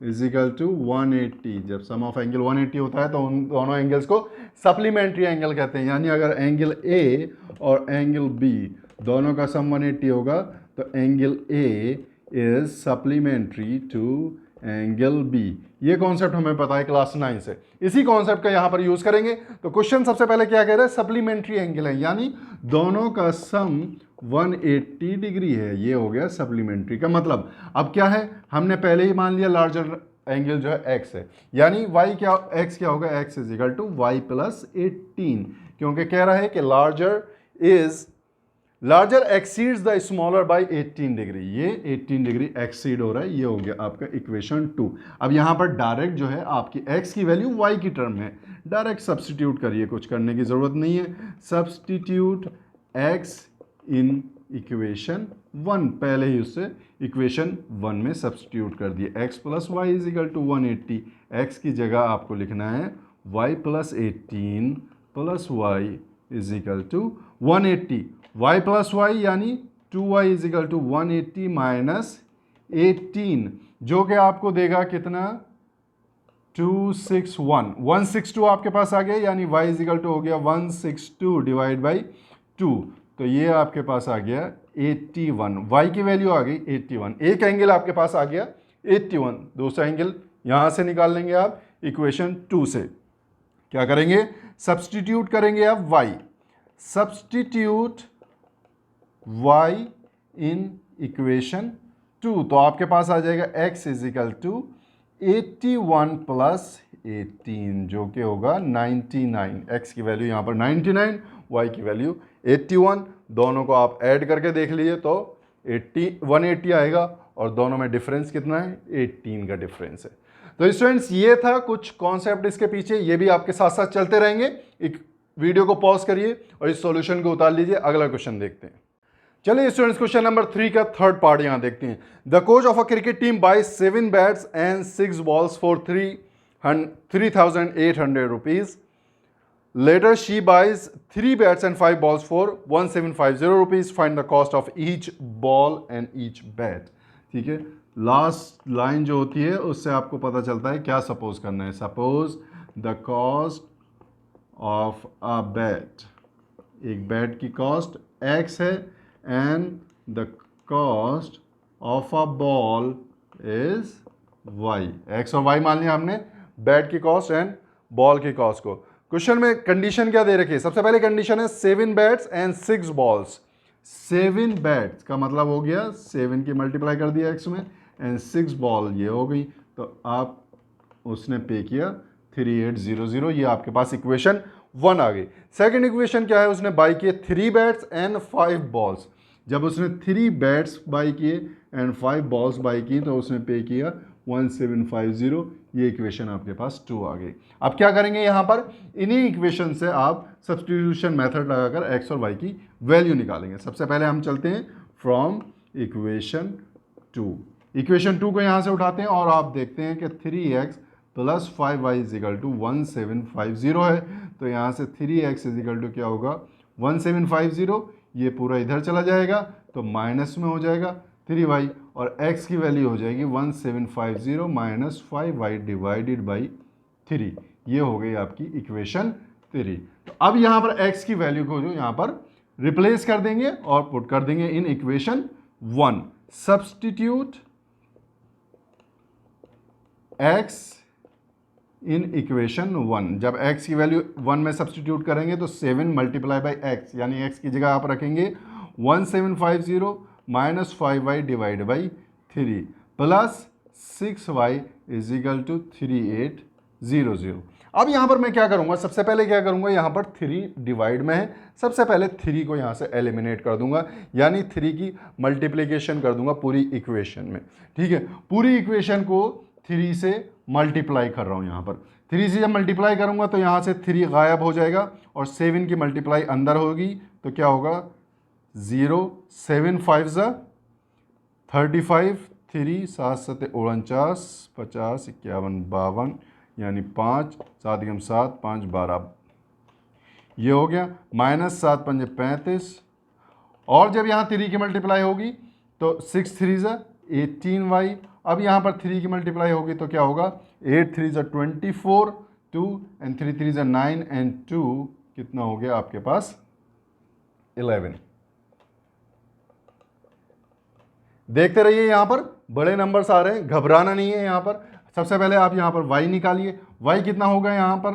is equal to 180। जब सम ऑफ एंगल 180 होता है तो उन दोनों एंगल्स को सप्लीमेंट्री एंगल कहते हैं। यानी अगर एंगल ए और एंगल बी दोनों का सम 180 होगा तो angle A is supplementary to angle B. ये कॉन्सेप्ट हमें पता है क्लास 9 से, इसी कॉन्सेप्ट का यहाँ पर यूज करेंगे। तो क्वेश्चन सबसे पहले क्या कह रहा है, सप्लीमेंट्री एंगल है, यानी दोनों का सम 180 डिग्री है। ये हो गया सप्लीमेंट्री का मतलब। अब क्या है, हमने पहले ही मान लिया लार्जर एंगल जो है x है, यानी y क्या, x क्या होगा, x is equal to y plus 18, क्योंकि कह रहा है कि larger exceeds the smaller by 18 degree. ये 18 डिग्री एक्सीड हो रहा है, ये हो गया आपका इक्वेशन 2। अब यहाँ पर डायरेक्ट जो है आपकी x की वैल्यू y की टर्म है, डायरेक्ट सब्सटीट्यूट करिए, कुछ करने की जरूरत नहीं है। सब्सटीट्यूट x इन इक्वेशन 1, पहले ही उससे इक्वेशन 1 में सब्सटीट्यूट कर दिए। x plus y is equal to 180, x की जगह आपको लिखना है y plus 18 plus y is equal to 180। y plus y यानी 2y is equal to 180 minus 18, जो कि आपको देगा कितना, 162 आपके पास आ गया, यानी y इज इक्वल टू हो गया 162 डिवाइड बाई 2, तो ये आपके पास आ गया 81। y की वैल्यू आ गई 81। एक एंगल आपके पास आ गया 81, दूसरा एंगल यहाँ से निकाल लेंगे आप इक्वेशन 2 से। क्या करेंगे, सब्सटीट्यूट करेंगे आप y, substitute y in equation 2, तो आपके पास आ जाएगा x इजिकल टू 81 प्लस 18 जो कि होगा 99। x की वैल्यू यहाँ पर 99, y की वैल्यू 81। दोनों को आप ऐड करके देख लीजिए तो 180 आएगा और दोनों में डिफरेंस कितना है, 18 का डिफरेंस है। तो स्टूडेंट्स ये था कुछ कॉन्सेप्ट इसके पीछे, ये भी आपके साथ साथ चलते रहेंगे। एक वीडियो को पॉज करिए और इस सॉल्यूशन को उतार लीजिए। अगला क्वेश्चन देखते हैं। चलिए स्टूडेंट्स क्वेश्चन नंबर 3 का थर्ड पार्ट यहां देखते हैं। The coach of a cricket team buys 7 bats and 6 balls for 3,800 rupees. Later she buys 3 bats and 5 balls for 1,750 rupees. Find the cost of each ball and each bat. ठीक है, लास्ट लाइन जो होती है उससे आपको पता चलता है क्या सपोज करना है। Suppose the cost of a bat, एक बैट की कॉस्ट x है and the cost of a ball is y। x और y मान लिया हमने बैट की कॉस्ट एंड बॉल की कॉस्ट को। क्वेश्चन में कंडीशन क्या दे रखी है? सबसे पहले कंडीशन है 7 बैट्स एंड 6 बॉल्स। 7 बैट्स का मतलब हो गया 7 की मल्टीप्लाई कर दिया x में एंड 6 बॉल ये हो गई, तो आप उसने पे किया 3800। ये आपके पास इक्वेशन 1 आ गई। सेकंड इक्वेशन क्या है? उसने बाई किए 3 बैट्स एंड 5 बॉल्स। जब उसने 3 बैट्स बाई किए एंड 5 बॉल्स बाई की तो उसने पे किया 1750। ये इक्वेशन आपके पास 2 आ गई। अब क्या करेंगे यहाँ पर? इन्हीं इक्वेशन से आप सब्स्टिट्यूशन मेथड लगाकर x और y की वैल्यू निकालेंगे। सबसे पहले हम चलते हैं फ्रॉम इक्वेशन 2। इक्वेशन 2 को यहाँ से उठाते हैं और आप देखते हैं कि 3x plus 5y is equal to 1750 है। तो यहाँ से 3x इजिकल टू क्या होगा? 1750। ये पूरा इधर चला जाएगा तो माइनस में हो जाएगा 3y और x की वैल्यू हो जाएगी 1750 माइनस 5y डिवाइडेड बाई 3। ये हो गई आपकी इक्वेशन 3। तो अब यहाँ पर x की वैल्यू को जो यहाँ पर रिप्लेस कर देंगे और पुट कर देंगे इन equation 1। Substitute x in equation 1। जब x की वैल्यू 1 में सब्स्टिट्यूट करेंगे तो 7 मल्टीप्लाई बाई x, यानी x की जगह आप रखेंगे 1750 minus 5y divide by 3 plus 6y is equal to 3800। अब यहाँ पर मैं क्या करूँगा? सबसे पहले क्या करूँगा? यहाँ पर 3 डिवाइड में है, सबसे पहले 3 को यहाँ से एलिमिनेट कर दूंगा, यानी 3 की मल्टीप्लिकेशन कर दूंगा पूरी इक्वेशन में। ठीक है, पूरी इक्वेशन को 3 से मल्टीप्लाई कर रहा हूँ। यहाँ पर 3 से जब मल्टीप्लाई करूँगा तो यहाँ से 3 गायब हो जाएगा और 7 की मल्टीप्लाई अंदर होगी तो क्या होगा? 0 7 5 35, 3 7 7 49, 50 51 52, यानी 5 7 एकम 7 5 12। ये हो गया माइनस 7 5 35। और जब यहाँ 3 की मल्टीप्लाई होगी तो 6 3 18y। अब यहाँ पर 3 की मल्टीप्लाई होगी तो क्या होगा? 8 3 24, 2 एंड 3 3 9 एंड 2 कितना हो गया आपके पास? 11। देखते रहिए, यहाँ पर बड़े नंबर्स आ रहे हैं, घबराना नहीं है। यहाँ पर सबसे पहले आप यहाँ पर y निकालिए। y कितना होगा यहाँ पर?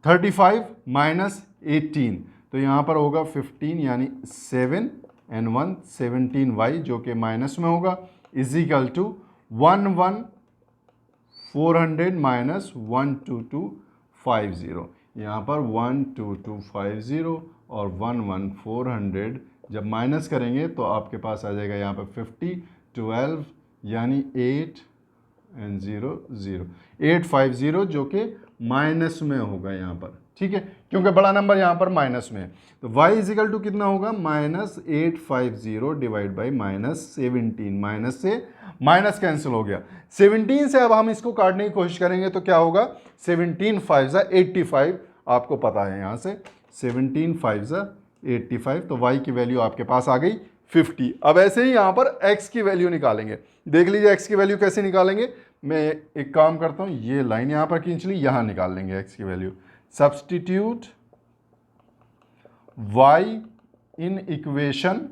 35 माइनस 18, तो यहाँ पर होगा 15, यानी 7 एंड 1 17y जो कि माइनस में होगा इज इक्वल टू 400 माइनस 12250। यहाँ पर 12250 और 400 जब माइनस करेंगे तो आपके पास आ जाएगा यहाँ पर 50 12, यानी 8 एंड 0 0 850 जो कि माइनस में होगा यहाँ पर। ठीक है, क्योंकि बड़ा नंबर यहाँ पर माइनस में है। तो y इजिकल टू कितना होगा? Minus 850 divide by minus 17। Minus से माइनस कैंसिल हो गया। 17 से अब हम इसको काटने की कोशिश करेंगे तो क्या होगा? 17 5 85, आपको पता है यहाँ से 17 5 85, तो y की वैल्यू आपके पास आ गई 50। अब ऐसे ही यहाँ पर x की वैल्यू निकालेंगे। देख लीजिए x की वैल्यू कैसे निकालेंगे। मैं एक काम करता हूँ, ये लाइन यहाँ पर खींच ली, यहाँ निकाल लेंगे x की value. Substitute y in equation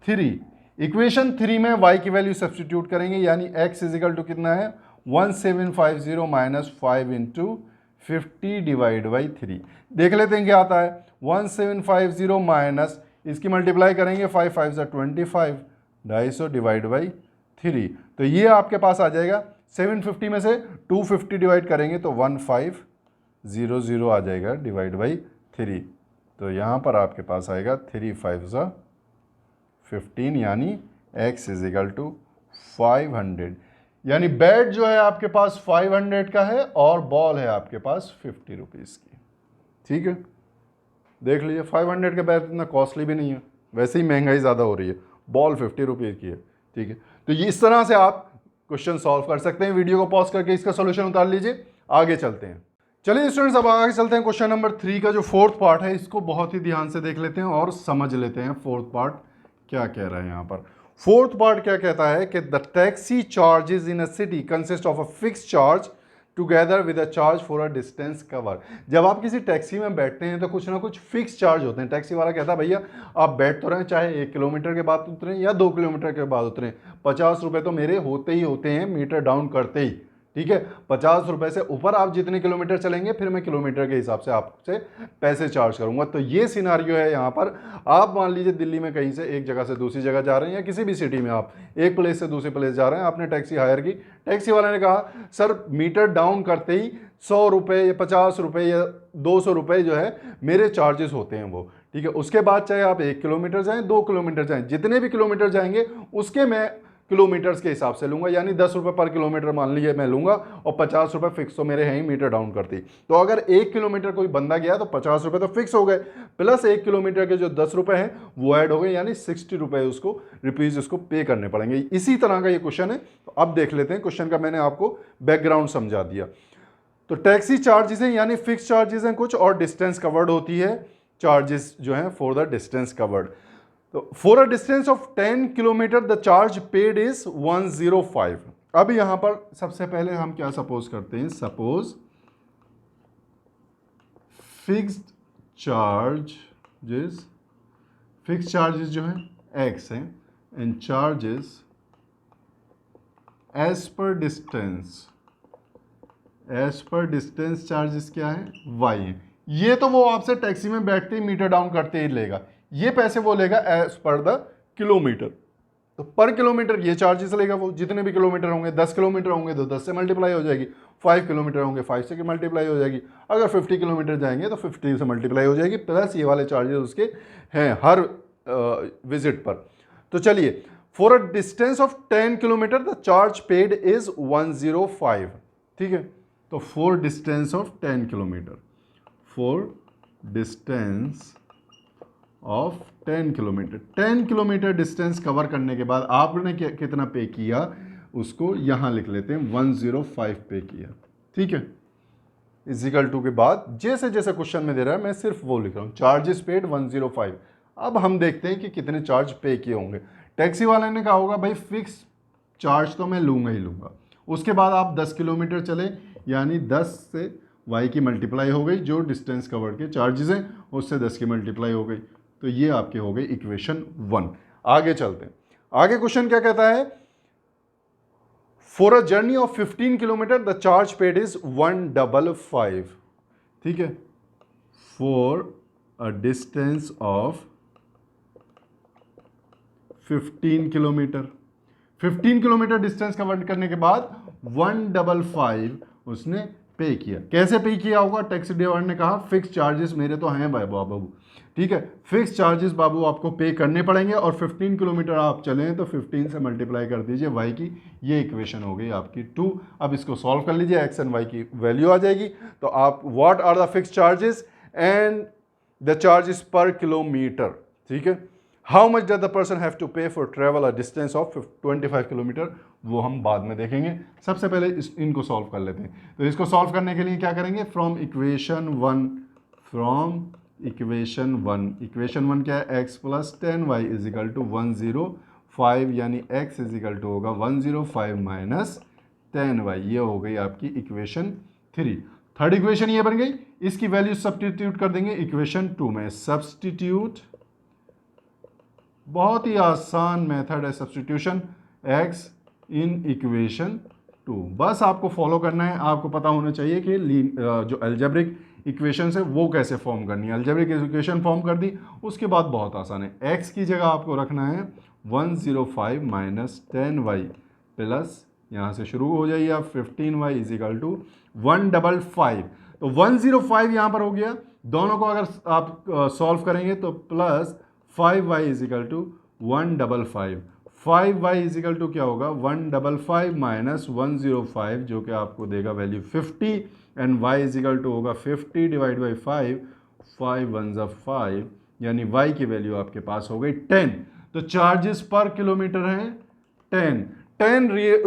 3। Equation 3 में y की वैल्यू सब्स्टिट्यूट करेंगे, यानी x इजिकल टू कितना है? 1750 माइनस 5 इंटू 50 डिवाइड बाई 3। देख लेते हैं क्या आता है। 1750 माइनस इसकी मल्टीप्लाई करेंगे 5 5 25 250 डिवाइड बाई 3, तो ये आपके पास आ जाएगा 750 में से 250 डिवाइड करेंगे तो 1500 आ जाएगा डिवाइड बाई 3, तो यहाँ पर आपके पास आएगा 3 5 15 यानी x इज इक्वल टू 500, यानी बैट जो है आपके पास 500 का है और बॉल है आपके पास 50 रुपीज़ की। ठीक है, देख लीजिए 500 का बैट इतना कॉस्टली भी नहीं है, वैसे ही महंगाई ज़्यादा हो रही है, बॉल 50 रुपीज़ की है। ठीक है, तो ये इस तरह से आप क्वेश्चन सॉल्व कर सकते हैं। वीडियो को पॉज करके इसका सॉल्यूशन उतार लीजिए, आगे चलते हैं। चलिए स्टूडेंट्स, अब आगे चलते हैं। क्वेश्चन नंबर 3 का जो फोर्थ पार्ट है इसको बहुत ही ध्यान से देख लेते हैं और समझ लेते हैं फोर्थ पार्ट क्या कह रहा है। यहाँ पर फोर्थ पार्ट क्या कहता है कि the taxi charges in a city consist of a fix charge together with a charge for a distance cover. जब आप किसी टैक्सी में बैठते हैं तो कुछ ना कुछ फिक्स चार्ज होते हैं। टैक्सी वाला कहता है भैया आप बैठ तो रहे हैं, चाहे 1 किलोमीटर के बाद उतरें या 2 किलोमीटर के बाद उतरें, 50 रुपये तो मेरे होते ही होते हैं मीटर डाउन करते ही। ठीक है, 50 रुपये से ऊपर आप जितने किलोमीटर चलेंगे फिर मैं किलोमीटर के हिसाब से आपसे पैसे चार्ज करूंगा। तो ये सिनारियो है यहाँ पर। आप मान लीजिए दिल्ली में कहीं से एक जगह से दूसरी जगह जा रहे हैं या किसी भी सिटी में आप एक प्लेस से दूसरी प्लेस जा रहे हैं, आपने टैक्सी हायर की, टैक्सी वाले ने कहा सर मीटर डाउन करते ही 100 रुपये या 50 रुपये या 200 रुपये जो है मेरे चार्जेस होते हैं वो। ठीक है, उसके बाद चाहे आप 1 किलोमीटर जाएँ 2 किलोमीटर जाएँ, जितने भी किलोमीटर जाएंगे उसके मैं किलोमीटर्स के हिसाब से लूंगा, यानी 10 रुपये पर किलोमीटर मान लीजिए मैं लूंगा और 50 रुपये फिक्स तो मेरे हैं ही मीटर डाउन करती। तो अगर 1 किलोमीटर कोई बंदा गया तो 50 रुपये तो फिक्स हो गए, प्लस 1 किलोमीटर के जो 10 रुपये हैं वो ऐड हो गए, यानी 60 रुपये उसको रुपीज़ उसको पे करने पड़ेंगे। इसी तरह का ये क्वेश्चन है। तो अब देख लेते हैं क्वेश्चन का, मैंने आपको बैकग्राउंड समझा दिया। तो टैक्सी चार्जेस हैं यानी फिक्स चार्जेस हैं कुछ, और डिस्टेंस कवर्ड होती है चार्जेस जो हैं फॉर द डिस्टेंस कवर्ड। तो for a distance of 10 kilometre the charge paid is 105। अब यहां पर सबसे पहले हम क्या सपोज करते हैं, सपोज फिक्स्ड चार्जेस जो है x है and charges as per distance charges क्या है, y है। ये तो वो आपसे टैक्सी में बैठते ही मीटर डाउन करते ही लेगा, ये पैसे वो लेगा एज पर द किलोमीटर। तो पर किलोमीटर ये चार्जेस लेगा वो, जितने भी किलोमीटर होंगे, 10 किलोमीटर होंगे तो 10 से मल्टीप्लाई हो जाएगी, 5 किलोमीटर होंगे 5 से मल्टीप्लाई हो जाएगी, अगर 50 किलोमीटर जाएंगे तो 50 से मल्टीप्लाई हो जाएगी, प्लस ये वाले चार्जेस उसके हैं हर विजिट पर। तो चलिए, for a distance of 10 kilometre the charge paid is 105। ठीक है, तो for distance of 10 kilometre, for distance of 10 kilometre, 10 kilometre distance cover करने के बाद आपने कितना पे किया उसको यहां लिख लेते हैं, 105 पे किया। ठीक है, इजिकल टू के बाद जैसे जैसे क्वेश्चन में दे रहा है मैं सिर्फ वो लिख रहा हूं, चार्जेस पेड 105। अब हम देखते हैं कि कितने चार्ज पे किए होंगे। टैक्सी वाले ने कहा होगा भाई फिक्स चार्ज तो मैं लूंगा ही लूंगा। उसके बाद आप 10 किलोमीटर चले यानी 10 से y की मल्टीप्लाई हो गई, जो डिस्टेंस कवर के चार्जेस हैं उससे 10 की मल्टीप्लाई हो गई, तो ये आपके हो गई इक्वेशन 1। आगे चलते हैं, आगे क्वेश्चन क्या कहता है, for a journey of 15 kilometre the charge paid is 155। ठीक है, for a distance of 15 kilometre distance cover करने के बाद 155 उसने पे किया। कैसे पे किया होगा, टैक्सी ड्राइवर ने कहा फिक्स चार्जेस मेरे तो हैं भाई बाबू। ठीक है, फिक्स चार्जेस बाबू आपको पे करने पड़ेंगे और 15 किलोमीटर आप चलें तो 15 से मल्टीप्लाई कर दीजिए y की, ये इक्वेशन हो गई आपकी 2। अब इसको सॉल्व कर लीजिए, x एंड y की वैल्यू आ जाएगी। तो आप what are the fix charges and the charges per kilometre. ठीक है, how much does the person have to pay for travel a distance of 25 kilometre, वो हम बाद में देखेंगे। सबसे पहले इनको सॉल्व कर लेते हैं। तो इसको सॉल्व करने के लिए क्या करेंगे, फ्रॉम इक्वेशन 1 क्या है, x plus 10y is equal to 105, यानी x इज इक्वल टू होगा 105 माइनस 10y, ये हो गई आपकी इक्वेशन 3। थर्ड इक्वेशन ये बन गई, इसकी वैल्यू सब्स्टिट्यूट कर देंगे इक्वेशन 2 में। सब्स्टिट्यूट, बहुत ही आसान मेथड है सब्स्टिट्यूशन, x इन इक्वेशन 2। बस आपको फॉलो करना है, आपको पता होना चाहिए कि जो अलजेब्रिक इक्वेशन है वो कैसे फॉर्म करनी है। अलजेब्रिक इक्वेशन फॉर्म कर दी, उसके बाद बहुत आसान है, x की जगह आपको रखना है 105 माइनस 10y प्लस, यहाँ से शुरू हो जाइए आप, 15y इज इक्वल टू 155। तो 105 यहाँ पर हो गया, दोनों को अगर आप सॉल्व करेंगे तो plus 5y is equal to 155। 5y is equal to क्या होगा, 155 माइनस 105 जो कि आपको देगा value 50, and y is equal to होगा 50 डिवाइड बाई 5, 5 1 ज़ा 5, यानी y की वैल्यू आपके पास हो गई 10। तो चार्जेस पर किलोमीटर हैं 10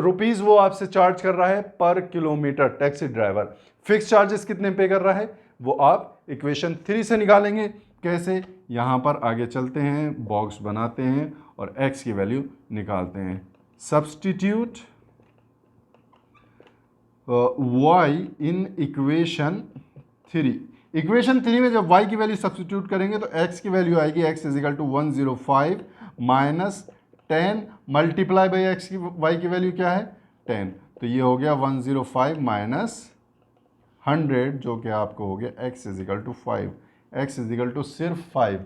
रुपीज़ वो आपसे चार्ज कर रहा है पर kilometre taxi driver. Fix charges कितने पे कर रहा है वो आप इक्वेशन 3 से निकालेंगे। कैसे, यहाँ पर आगे चलते हैं, बॉक्स बनाते हैं और x की वैल्यू निकालते हैं। Substitute y in equation 3। Equation 3 में जब y की वैल्यू सब्स्टिट्यूट करेंगे तो x की वैल्यू आएगी, x is equal to 105 minus 10 multiply by x की y की वैल्यू क्या है 10, तो ये हो गया 105 माइनस 100 जो कि आपको हो गया x is equal to 5, x is equal to सिर्फ 5।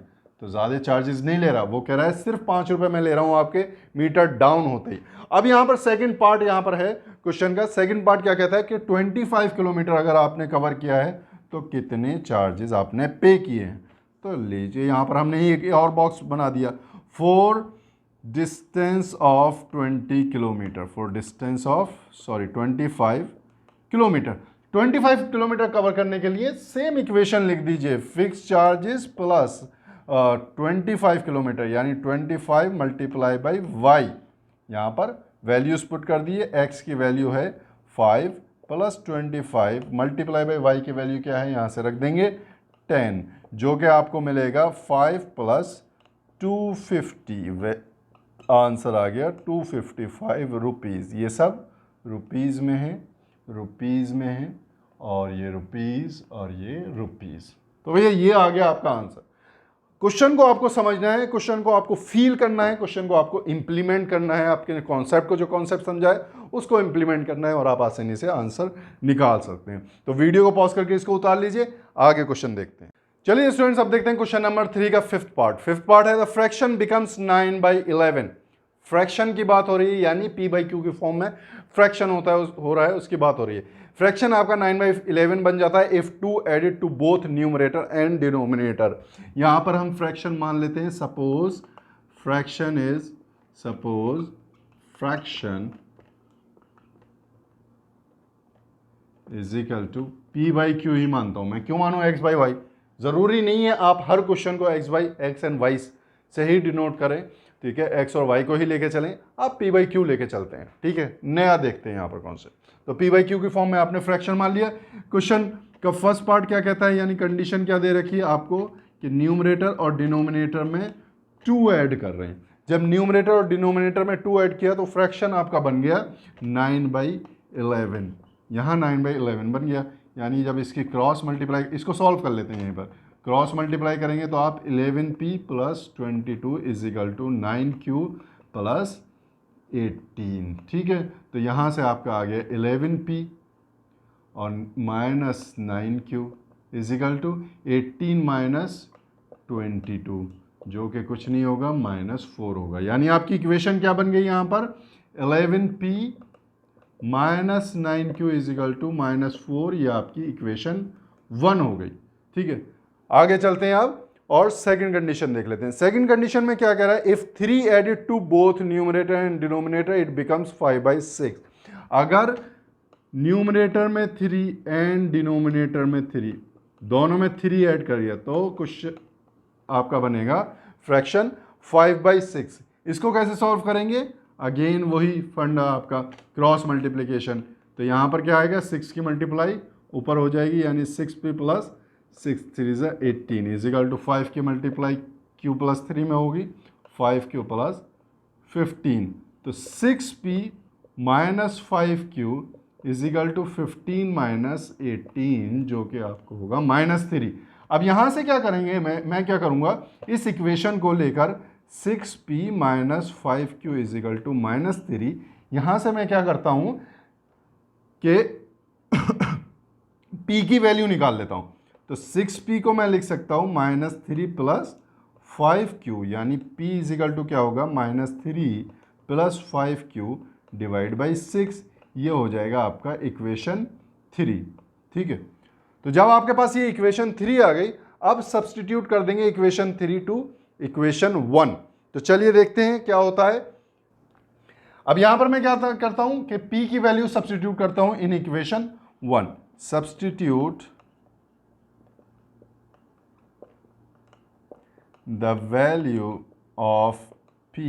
तो ज़्यादा चार्जेस नहीं ले रहा, वो कह रहा है सिर्फ 5 रुपये मैं ले रहा हूँ आपके मीटर डाउन होते ही। अब यहाँ पर सेकंड पार्ट यहाँ पर है क्वेश्चन का। सेकंड पार्ट क्या कहता है कि 25 किलोमीटर अगर आपने कवर किया है तो कितने चार्जेस आपने पे किए हैं। तो लीजिए यहाँ पर हमने एक और बॉक्स बना दिया, for distance of 20 kilometre, for distance of 25 kilometre. 25 kilometre cover करने के लिए सेम इक्वेशन लिख दीजिए, फिक्स चार्जेस प्लस 25 किलोमीटर यानी 25 मल्टीप्लाई बाई वाई। यहाँ पर वैल्यूज पुट कर दिए, x की वैल्यू है 5 प्लस 25 मल्टीप्लाई बाई वाई की वैल्यू क्या है, यहाँ से रख देंगे 10, जो कि आपको मिलेगा 5 प्लस 250, आंसर आ गया 255 रुपीज़। ये सब रुपीज़ में है, रुपीज़ में है, और ये रुपीज़ और ये रुपीज़। तो भैया ये आ गया आपका आंसर। क्वेश्चन को आपको समझना है, क्वेश्चन को आपको फील करना है, क्वेश्चन को आपको इंप्लीमेंट करना है, आपके कॉन्सेप्ट को जो कॉन्सेप्ट समझाए उसको इंप्लीमेंट करना है और आप आसानी से आंसर निकाल सकते हैं। तो वीडियो को पॉज करके इसको उतार लीजिए, आगे क्वेश्चन देखते हैं। चलिए स्टूडेंट्स, अब देखते हैं क्वेश्चन नंबर 3 का फिफ्थ पार्ट। फिफ्थ पार्ट है द फ्रैक्शन बिकम्स 9/11। फ्रैक्शन की बात हो रही है, यानी p/q के फॉर्म में फ्रैक्शन हो रहा है उसकी बात हो रही है। फ्रैक्शन आपका 9/11 बन जाता है if 2 added to both numerator and denominator. यहां पर हम फ्रैक्शन मान लेते हैं, suppose fraction is equal to p/q ही मानता हूं मैं। क्यों मानूं x/y? जरूरी नहीं है आप हर क्वेश्चन को x एंड y से ही डिनोट करें, ठीक है, x और y को ही लेके चलें, आप p/q लेके चलते हैं, ठीक है। नया देखते हैं यहाँ पर कौन से, तो p/q की फॉर्म में आपने फ्रैक्शन मान लिया। क्वेश्चन का फर्स्ट पार्ट क्या कहता है, यानी कंडीशन क्या दे रखी है आपको कि न्यूमरेटर और डिनोमिनेटर में 2 ऐड कर रहे हैं। जब न्यूमरेटर और डिनोमिनेटर में 2 ऐड किया तो फ्रैक्शन आपका बन गया 9/11। यहाँ 9/11 बन गया, यानी जब इसकी क्रॉस मल्टीप्लाई, इसको सॉल्व कर लेते हैं, यहीं पर क्रॉस मल्टीप्लाई करेंगे तो आप 11p plus 22 is equal to 9q plus 18, ठीक है। तो यहाँ से आपका आ गया 11p और minus 9q is equal to 18 minus 22, जो कि कुछ नहीं होगा -4 होगा। यानी आपकी इक्वेशन क्या बन गई यहाँ पर, 11p minus 9q is equal to -4, ये आपकी इक्वेशन 1 हो गई, ठीक है। आगे चलते हैं अब और सेकंड कंडीशन देख लेते हैं। सेकंड कंडीशन में क्या कह रहा है, if 3 added to both numerator and denominator it becomes 5/6। अगर न्यूमरेटर में 3 एंड डिनोमिनेटर में 3, दोनों में 3 ऐड करिए तो कुछ आपका बनेगा फ्रैक्शन 5/6। इसको कैसे सॉल्व करेंगे, अगेन वही फंडा आपका क्रॉस मल्टीप्लिकेशन। तो यहाँ पर क्या आएगा, 6 की मल्टीप्लाई ऊपर हो जाएगी, यानी 6p plus 6 3 18 is equal to 5 की मल्टीप्लाई q प्लस 3 में होगी, 5q प्लस 15। तो 6p minus 5q is equal to 15 minus 18, जो कि आपको होगा -3। अब यहाँ से क्या करेंगे, मैं क्या करूँगा, इस इक्वेशन को लेकर 6p minus 5q is equal to -3, यहाँ से मैं क्या करता हूँ कि p की वैल्यू निकाल लेता हूँ। तो 6p को मैं लिख सकता हूँ -3 प्लस 5q, यानी p इजिकल टू क्या होगा -3 प्लस 5q डिवाइड बाई 6। ये हो जाएगा आपका इक्वेशन 3। ठीक है, तो जब आपके पास ये इक्वेशन 3 आ गई, अब सब्सटीट्यूट कर देंगे इक्वेशन 3 टू इक्वेशन 1। तो चलिए देखते हैं क्या होता है। अब यहां पर मैं क्या करता हूं कि p की वैल्यू सब्सटीट्यूट करता हूं इन equation 1। Substitute the value of p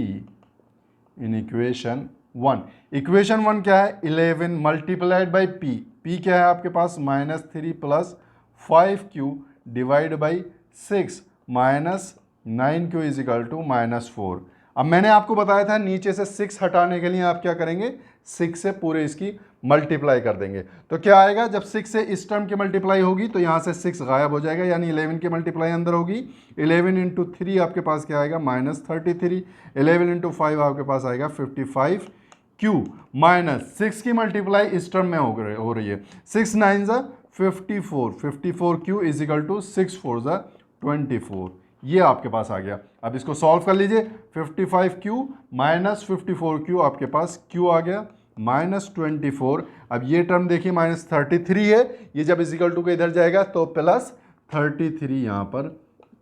in equation 1। Equation 1 क्या है? 11 मल्टीप्लाइड बाई p क्या है आपके पास? -3 plus 5q divide by 6 -9q is equal to -4। अब मैंने आपको बताया था नीचे से 6 हटाने के लिए आप क्या करेंगे? 6 से पूरे इसकी मल्टीप्लाई कर देंगे। तो क्या आएगा? जब 6 से इस टर्म की मल्टीप्लाई होगी तो यहाँ से 6 गायब हो जाएगा, यानी 11 की मल्टीप्लाई अंदर होगी। 11 इंटू 3 आपके पास क्या आएगा? -33। 11 इंटू 5 आपके पास आएगा 55q माइनस 6 की मल्टीप्लाई इस टर्म में हो रही है। 6 9 ज़ा 54, 54q इजिकल टू 6 4 ज़ा 24। ये आपके पास आ गया। अब इसको सॉल्व कर लीजिए। 55q माइनस 54q आपके पास q आ गया -24। अब ये टर्म देखिए -33 है, ये जब इजिकल टू के इधर जाएगा तो +33 यहाँ पर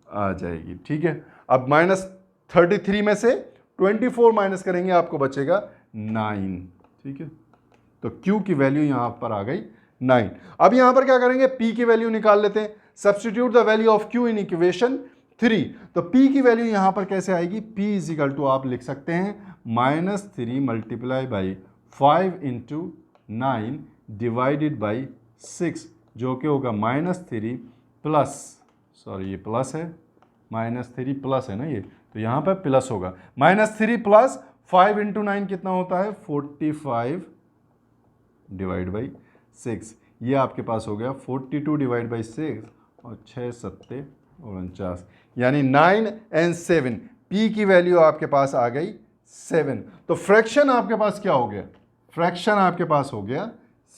आ जाएगी। ठीक है, अब -33 में से 24 माइनस करेंगे, आपको बचेगा 9। ठीक है, तो q की वैल्यू यहाँ पर आ गई 9। अब यहाँ पर क्या करेंगे? p की वैल्यू निकाल लेते हैं। Substitute the value of q in equation 3। तो p की वैल्यू यहाँ पर कैसे आएगी? p इजिकल टू आप लिख सकते हैं -3 multiply by 5 into 9 divided by 6, जो कि होगा -3 प्लस, सॉरी ये प्लस है, -3 प्लस है ना ये, तो यहाँ पर प्लस होगा। -3 प्लस 5 इंटू 9 कितना होता है? 45 डिवाइड बाई 6। ये आपके पास हो गया 42 डिवाइड बाई 6 और 6 7 49, यानी 9 एंड 7। p की वैल्यू आपके पास आ गई 7। तो फ्रैक्शन आपके पास क्या हो गया? फ्रैक्शन आपके पास हो गया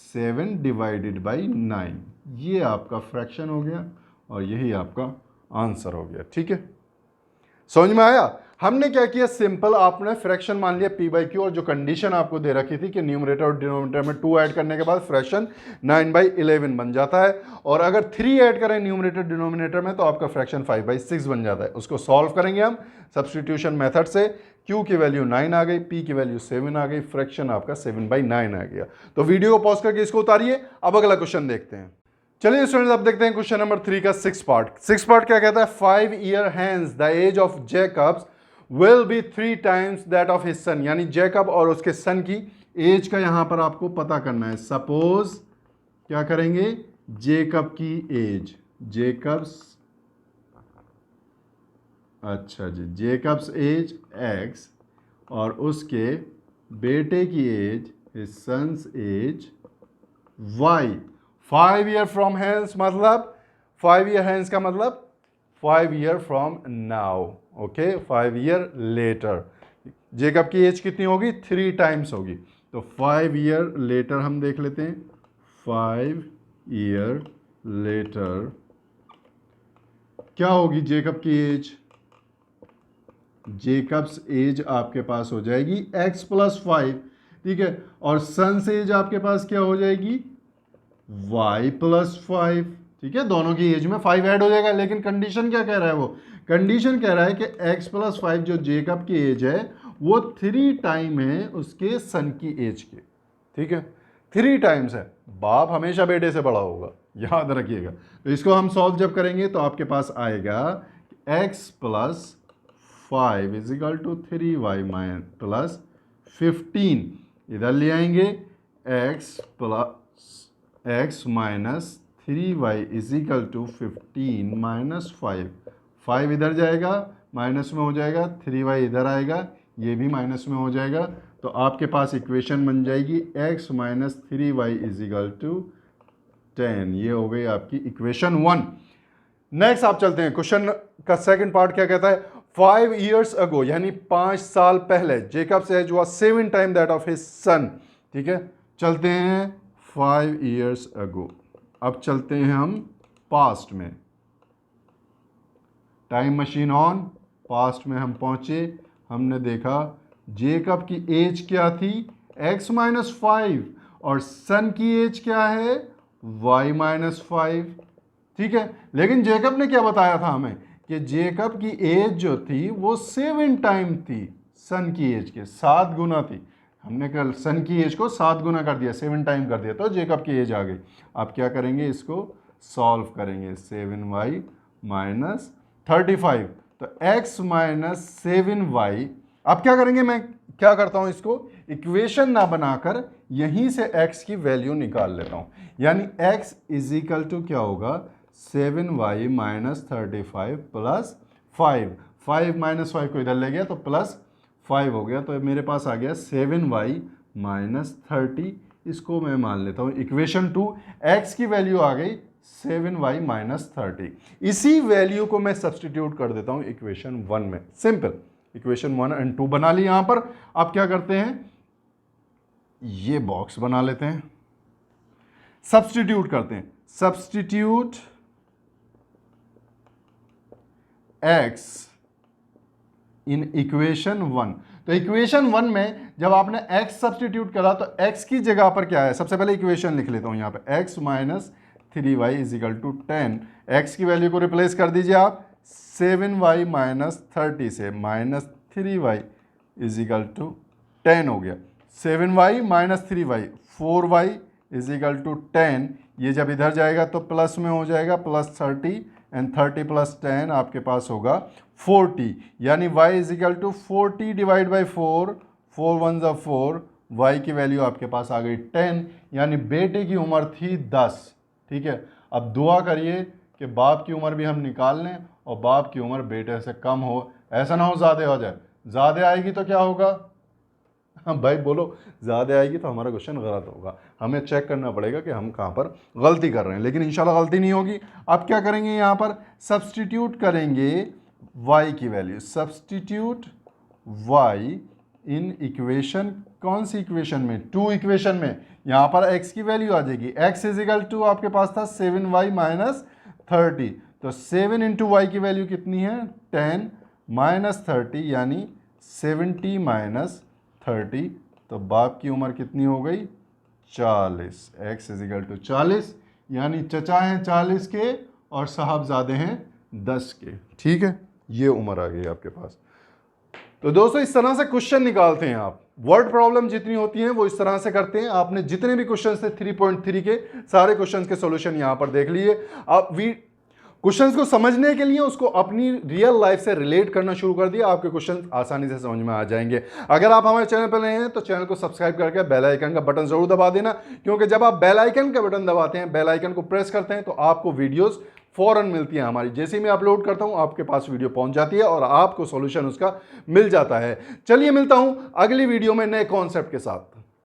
7 डिवाइडेड बाई 9। ये आपका फ्रैक्शन हो गया और यही आपका आंसर हो गया। ठीक है, समझ में आया? हमने क्या किया? सिंपल आपने फ्रैक्शन मान लिया p/q, और जो कंडीशन आपको दे रखी थी कि न्यूमरेटर और डिनोमिनेटर में 2 ऐड करने के बाद फ्रैक्शन 9/11 बन जाता है, और अगर 3 ऐड करें न्यूमरेटर डिनोमिनेटर में तो आपका फ्रैक्शन 5/6 बन जाता है। उसको सॉल्व करेंगे हम सब्स्टिट्यूशन मेथड से। q की वैल्यू 9 आ गई, p की वैल्यू 7 आ गई, फ्रैक्शन आपका 7/9 आ गया। तो वीडियो को पॉज करके इसको उतारिए, अब अगला क्वेश्चन देखते हैं। चलिए स्टूडेंट्स, अब देखते हैं क्वेश्चन नंबर 3 का 6 पार्ट। 6 पार्ट क्या कहता है? 5 year hence the age of Jacob's will be 3 times that of his son, यानी जेकब और उसके सन की एज का यहां पर आपको पता करना है। सपोज क्या करेंगे? जेकब की एज, जेकब्स, अच्छा जी, जेकब्स एज x और उसके बेटे की age, his son's age y। 5 year from hence मतलब 5 ईयर हैंस का मतलब 5 year from now. Okay, 5 year later Jacob की एज कितनी होगी? 3 टाइम्स होगी। तो 5 ईयर लेटर हम देख लेते हैं। 5 ईयर लेटर क्या होगी जेकब की एज? जेकब्स एज आपके पास हो जाएगी x + 5। ठीक है, और सन्स एज आपके पास क्या हो जाएगी? y + 5। ठीक है, दोनों की एज में 5 ऐड हो जाएगा, लेकिन कंडीशन क्या कह रहा है? वो कंडीशन कह रहा है कि x + 5 जो जेकब की एज है वो 3 टाइम है उसके सन की एज के। ठीक है, 3 टाइम्स है। बाप हमेशा बेटे से बड़ा होगा, याद रखिएगा। तो इसको हम सॉल्व जब करेंगे तो आपके पास आएगा x + 5 इजिकल टू 3y + 15। इधर ले आएंगे x - 3y इजिकल टू 15 - 5। 5 इधर जाएगा, माइनस में हो जाएगा, 3y इधर आएगा, ये भी माइनस में हो जाएगा। तो आपके पास इक्वेशन बन जाएगी x - 3y इजिकल टू 10। ये हो गई आपकी इक्वेशन 1। नेक्स्ट आप चलते हैं, क्वेश्चन का सेकंड पार्ट क्या कहता है? 5 years ago, यानी 5 साल पहले, Jacob's age was 7 time that of his son. ठीक है, चलते हैं 5 years ago। अब चलते हैं हम पास्ट में। टाइम मशीन ऑन, पास्ट में हम पहुंचे, हमने देखा जेकब की एज क्या थी x-5 और सन की एज क्या है y-5। ठीक है, लेकिन जेकब ने क्या बताया था हमें कि जेकब की एज जो थी वो 7 टाइम थी सन की एज के, 7 गुना थी। हमने कल सन की एज को 7 गुना कर दिया, 7 टाइम कर दिया, तो जेकब की एज आ गई। आप क्या करेंगे, इसको सॉल्व करेंगे, 7y माइनस 35, तो x माइनस 7y। अब क्या करेंगे, मैं क्या करता हूं, इसको इक्वेशन ना बनाकर यहीं से x की वैल्यू निकाल लेता हूं। यानी x इज इक्वल टू क्या होगा, 7y माइनस 35 प्लस 5 माइनस 5 को इधर ले गया तो प्लस 5 हो गया, तो मेरे पास आ गया 7y माइनस 30। इसको मैं मान लेता हूँ इक्वेशन 2। x की वैल्यू आ गई 7y माइनस 30। इसी वैल्यू को मैं सब्सटीट्यूट कर देता हूँ इक्वेशन 1 में। सिंपल, इक्वेशन 1 एंड 2 बना ली यहां पर। आप क्या करते हैं, ये बॉक्स बना लेते हैं, सब्सटीट्यूट करते हैं, सब्सटीट्यूट x इन इक्वेशन 1। तो इक्वेशन 1 में जब आपने x सब्सटीट्यूट करा तो x की जगह पर क्या है, सबसे पहले इक्वेशन लिख लेता हूं यहां पे, x minus 3y is equal to 10। x की वैल्यू को रिप्लेस कर दीजिए आप 7y माइनस 30 से, minus 3y is equal to 10 हो गया। 7y minus 3y 4y is equal to 10। ये जब इधर जाएगा तो प्लस में हो जाएगा, प्लस 30 एंड 30 प्लस 10 आपके पास होगा 40। यानी y is equal to 40 divide by 4, 4 1 जा 4, y की वैल्यू आपके पास आ गई 10। यानी बेटे की उम्र थी 10। ठीक है, अब दुआ करिए कि बाप की उम्र भी हम निकाल लें और बाप की उम्र बेटे से कम हो, ऐसा ना हो ज़्यादा हो जाए। ज़्यादा आएगी तो क्या होगा, हाँ भाई बोलो, ज़्यादा आएगी तो हमारा क्वेश्चन गलत होगा। हमें चेक करना पड़ेगा कि हम कहाँ पर गलती कर रहे हैं, लेकिन इंशाल्लाह गलती नहीं होगी। अब क्या करेंगे, यहाँ पर सब्सटीट्यूट करेंगे y की value, substitute y in equation, कौन सी इक्वेशन में, 2 इक्वेशन में। यहाँ पर x की वैल्यू आ जाएगी, x इज इक्वल टू आपके पास था 7y माइनस 30, तो 7 इंटू वाई की वैल्यू कितनी है 10 माइनस 30, यानी 70 माइनस 30, तो बाप की उम्र कितनी हो गई 40। x इज इक्वल टू 40, यानी चचा हैं 40 के और साहबजादे हैं 10 के। ठीक है, ये उम्र आ गई आपके पास। तो दोस्तों इस तरह से क्वेश्चन निकालते हैं आप। वर्ड प्रॉब्लम जितनी होती हैं वो इस तरह से करते हैं। आपने जितने भी क्वेश्चन थे 3.3 के सारे क्वेश्चंस के सॉल्यूशन यहां पर देख लिए। आप क्वेश्चंस को समझने के लिए उसको अपनी रियल लाइफ से रिलेट करना शुरू कर दिया, आपके क्वेश्चन आसानी से समझ में आ जाएंगे। अगर आप हमारे चैनल पर नए हैं तो चैनल को सब्सक्राइब करके बेल आइकन का बटन जरूर दबा देना, क्योंकि जब आप बेल आइकन का बटन दबाते हैं, बेल आइकन को प्रेस करते हैं, तो आपको वीडियोस फौरन मिलती है हमारी। जैसे ही मैं अपलोड करता हूं आपके पास वीडियो पहुंच जाती है और आपको सॉल्यूशन उसका मिल जाता है। चलिए मिलता हूं अगली वीडियो में नए कॉन्सेप्ट के साथ।